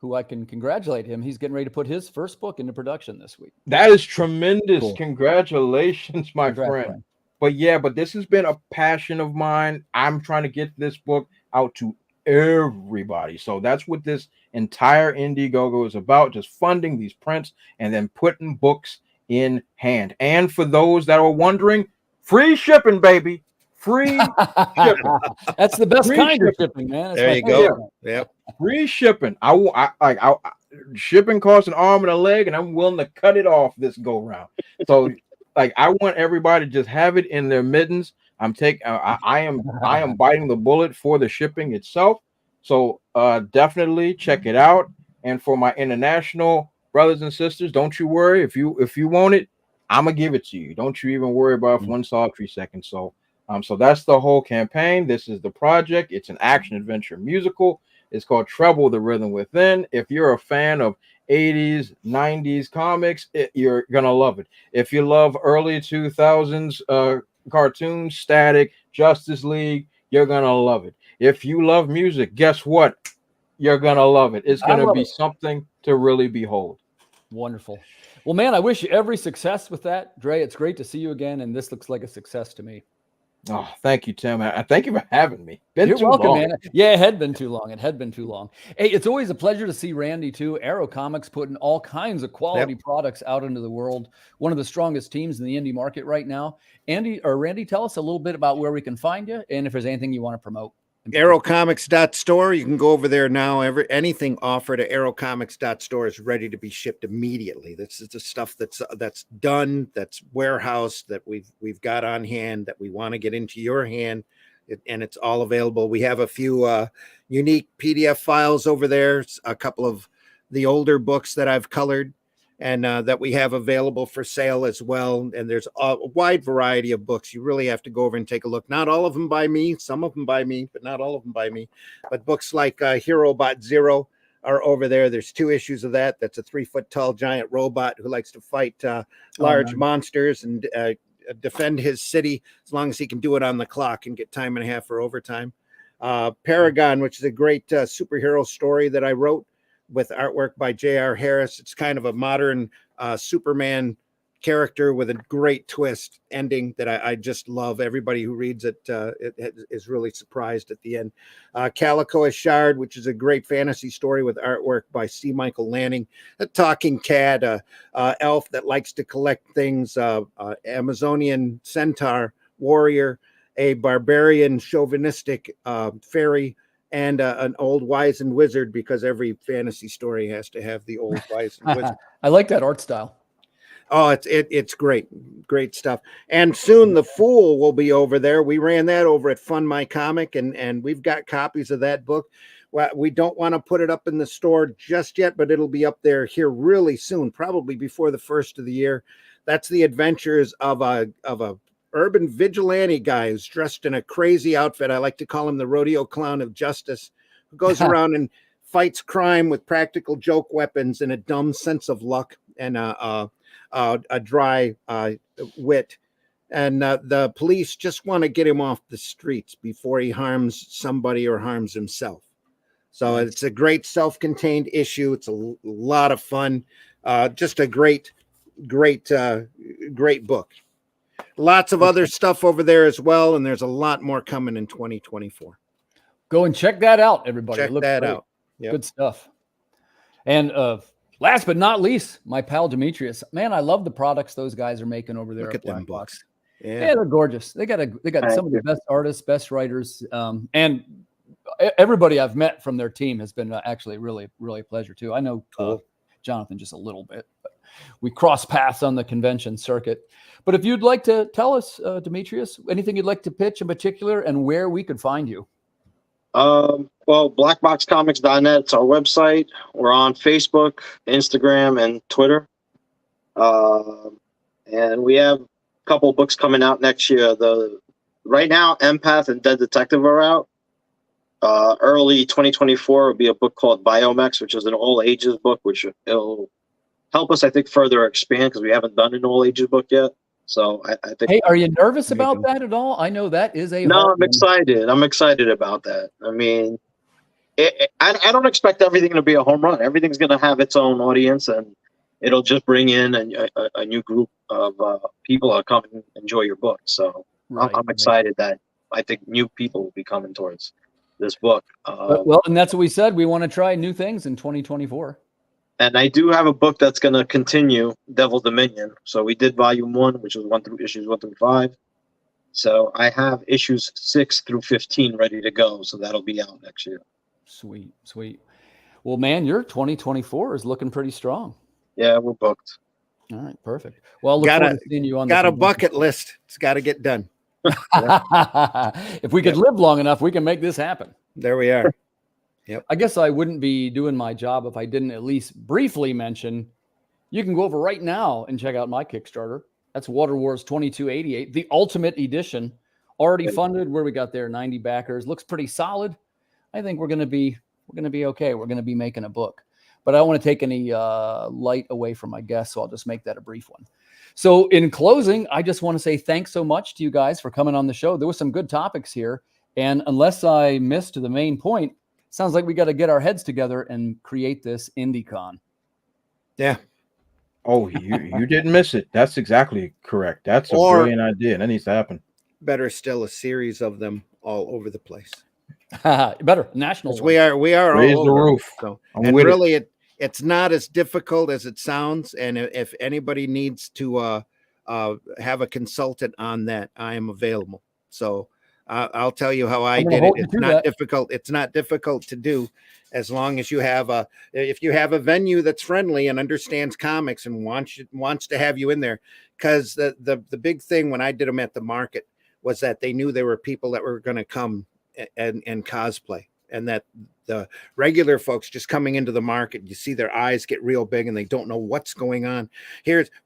who I can congratulate him. He's getting ready to put his first book into production this week. That is tremendous. Cool. Congratulations, my friend. Brian. But this has been a passion of mine. I'm trying to get this book out to everybody. So that's what this entire Indiegogo is about, just funding these prints and then putting books in hand. And for those that are wondering, free shipping, baby. Free shipping. That's the best Free kind of shipping. shipping, man. That's There my you favorite. go. Yeah. Free shipping. Shipping costs an arm and a leg, and I'm willing to cut it off this go round. So, like, I want everybody to just have it in their middens. I am biting the bullet for the shipping itself. So, definitely check it out. And for my international brothers and sisters, don't you worry. If you want it, I'm gonna give it to you. Don't you even worry about it for 1 solitary second. So, so that's the whole campaign. This is the project. It's an action adventure musical. It's called Treble the Rhythm Within. If you're a fan of 80s, 90s comics, you're going to love it. If you love early 2000s cartoons, Static, Justice League, you're going to love it. If you love music, guess what? You're going to love it. It's going to be something to really behold. Wonderful. Well, man, I wish you every success with that. Dre, it's great to see you again, and this looks like a success to me. Oh, thank you, Tim. Thank you for having me. You're welcome, man. Yeah, it had been too long. Hey, it's always a pleasure to see Randy too. Arrow Comics putting all kinds of quality products out into the world. One of the strongest teams in the indie market right now. Randy, tell us a little bit about where we can find you and if there's anything you want to promote. Arrowcomics.store. You can go over there now. Anything offered at arrowcomics.store is ready to be shipped immediately. This is the stuff that's done, that's warehoused, that we've got on hand, that we want to get into your hand, and it's all available. We have a few unique PDF files over there, a couple of the older books that I've colored, and that we have available for sale as well. And there's a wide variety of books. You really have to go over and take a look. Not all of them by me, some of them by me, but not all of them by me. But books like Hero Bot Zero are over there. There's 2 issues of that. That's a 3-foot tall giant robot who likes to fight large monsters and defend his city as long as he can do it on the clock and get time and a half for overtime. Paragon, which is a great superhero story that I wrote, with artwork by J.R. Harris. It's kind of a modern Superman character with a great twist ending that I just love. Everybody who reads it is really surprised at the end. Calico Shard, which is a great fantasy story with artwork by C. Michael Lanning. A talking cat, elf that likes to collect things, Amazonian centaur warrior, a barbarian chauvinistic fairy, and an old wizened wizard, because every fantasy story has to have the old wizened wizard. I like that art style. Oh, it's great stuff. And soon The Fool will be over there. We ran that over at Fund My Comic, and we've got copies of that book. Well, we don't want to put it up in the store just yet, but it'll be up there here really soon, probably before the first of the year. That's the adventures of a urban vigilante guy who's dressed in a crazy outfit. I like to call him the rodeo clown of justice, who goes around and fights crime with practical joke weapons and a dumb sense of luck and a dry wit. And the police just want to get him off the streets before he harms somebody or harms himself. So it's a great self-contained issue. It's a lot of fun. Just a great book. Lots of other stuff over there as well, and there's a lot more coming in 2024. Go and check that out, everybody. Check that out. Yep. Good stuff. And last but not least, my pal Dimitrios. Man, I love the products those guys are making over there. Look at them books. Yeah, they're gorgeous. They got some of the best artists, best writers, and everybody I've met from their team has been actually really, really a pleasure too. I know Jonathan just a little bit, but we cross paths on the convention circuit. But if you'd like to tell us, Dimitrios, anything you'd like to pitch in particular and where we could find you. Well, blackboxcomics.net, it's our website. We're on Facebook, Instagram, and Twitter. And we have a couple of books coming out next year. Right now, Empath and Dead Detective are out. Early 2024 will be a book called Biomex, which is an all ages book, which it'll help us, I think, further expand because we haven't done an all ages book yet. So I think. Hey, are you nervous about that at all? I know that is a. No, I'm excited. I'm excited about that. I mean, I don't expect everything to be a home run. Everything's going to have its own audience, and it'll just bring in a new group of people that come and enjoy your book. So I'm excited that I think new people will be coming towards this book. Well, and that's what we said. We want to try new things in 2024. And I do have a book that's going to continue, Devil Dominion. So we did volume 1, which is issues 1 through 5. So I have issues 6 through 15 ready to go. So that'll be out next year. Sweet, sweet. Well, man, your 2024 is looking pretty strong. Yeah, we're booked. All right, perfect. Well, look forward to seeing you on. Got a bucket list. It's got to get done. If we could live long enough, we can make this happen. There we are. Yep. I guess I wouldn't be doing my job if I didn't at least briefly mention, you can go over right now and check out my Kickstarter. That's Water Wars 2288, the Ultimate Edition, already funded. Where we got there, 90 backers. Looks pretty solid. I think we're going to be okay. We're going to be making a book. But I don't want to take any light away from my guests, so I'll just make that a brief one. So in closing, I just want to say thanks so much to you guys for coming on the show. There were some good topics here. And unless I missed the main point, sounds like we got to get our heads together and create this IndieCon. Yeah. Oh, you didn't miss it. That's exactly correct. That's a brilliant idea. That needs to happen. Better still, a series of them all over the place. Better national. We are Raise all the over. roof. So, I'm and with really, it's not as difficult as it sounds. And if anybody needs to have a consultant on that, I am available. So I'll tell you how I did it. It's not difficult. It's not difficult to do, as long as you have if you have a venue that's friendly and understands comics and wants to have you in there. Because the big thing when I did them at the market was that they knew there were people that were going to come and cosplay, and that the regular folks just coming into the market, you see their eyes get real big and they don't know what's going on.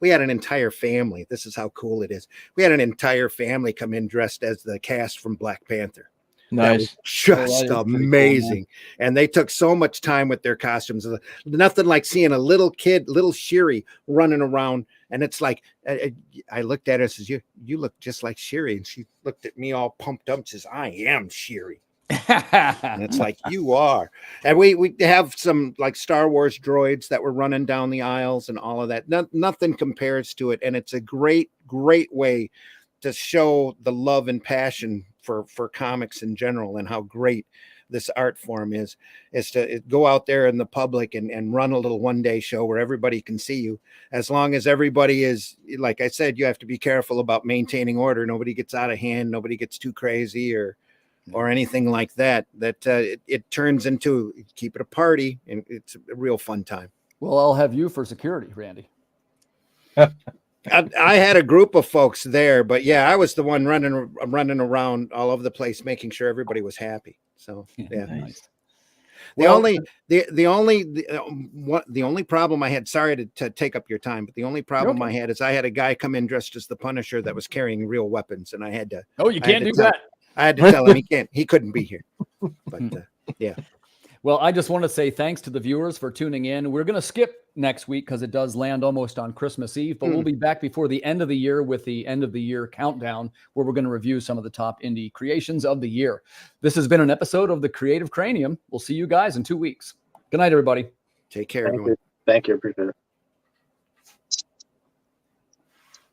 We had an entire family. This is how cool it is. We had an entire family come in dressed as the cast from Black Panther. Nice. Just amazing. Cool, and they took so much time with their costumes. Nothing like seeing a little kid, little Shiri running around. And it's like, I looked at her and says, you look just like Shiri. And she looked at me all pumped up and says, I am Shiri. And it's like, you are. And we have some like Star Wars droids that were running down the aisles and all of that. Nothing compares to it. And it's a great, great way to show the love and passion for comics in general, and how great this art form is to go out there in the public and run a little one-day show where everybody can see you. As long as everybody is, like I said, you have to be careful about maintaining order. Nobody gets out of hand. Nobody gets too crazy or anything like that. It turns into, keep it a party, and it's a real fun time. Well, I'll have you for security, Randy. I had a group of folks there, but yeah, I was the one running around all over the place, making sure everybody was happy. So yeah, nice. The only problem I had, sorry to take up your time, but the only problem I had is I had a guy come in dressed as the Punisher that was carrying real weapons, and I had to. Oh, you can't do that. I had to tell him he couldn't be here. But yeah. Well, I just want to say thanks to the viewers for tuning in. We're going to skip next week because it does land almost on Christmas Eve, but we'll be back before the end of the year with the end of the year countdown, where we're going to review some of the top indie creations of the year. This has been an episode of the Creative Cranium. We'll see you guys in 2 weeks. Good night, everybody. Take care, everyone. Thank you. Appreciate it.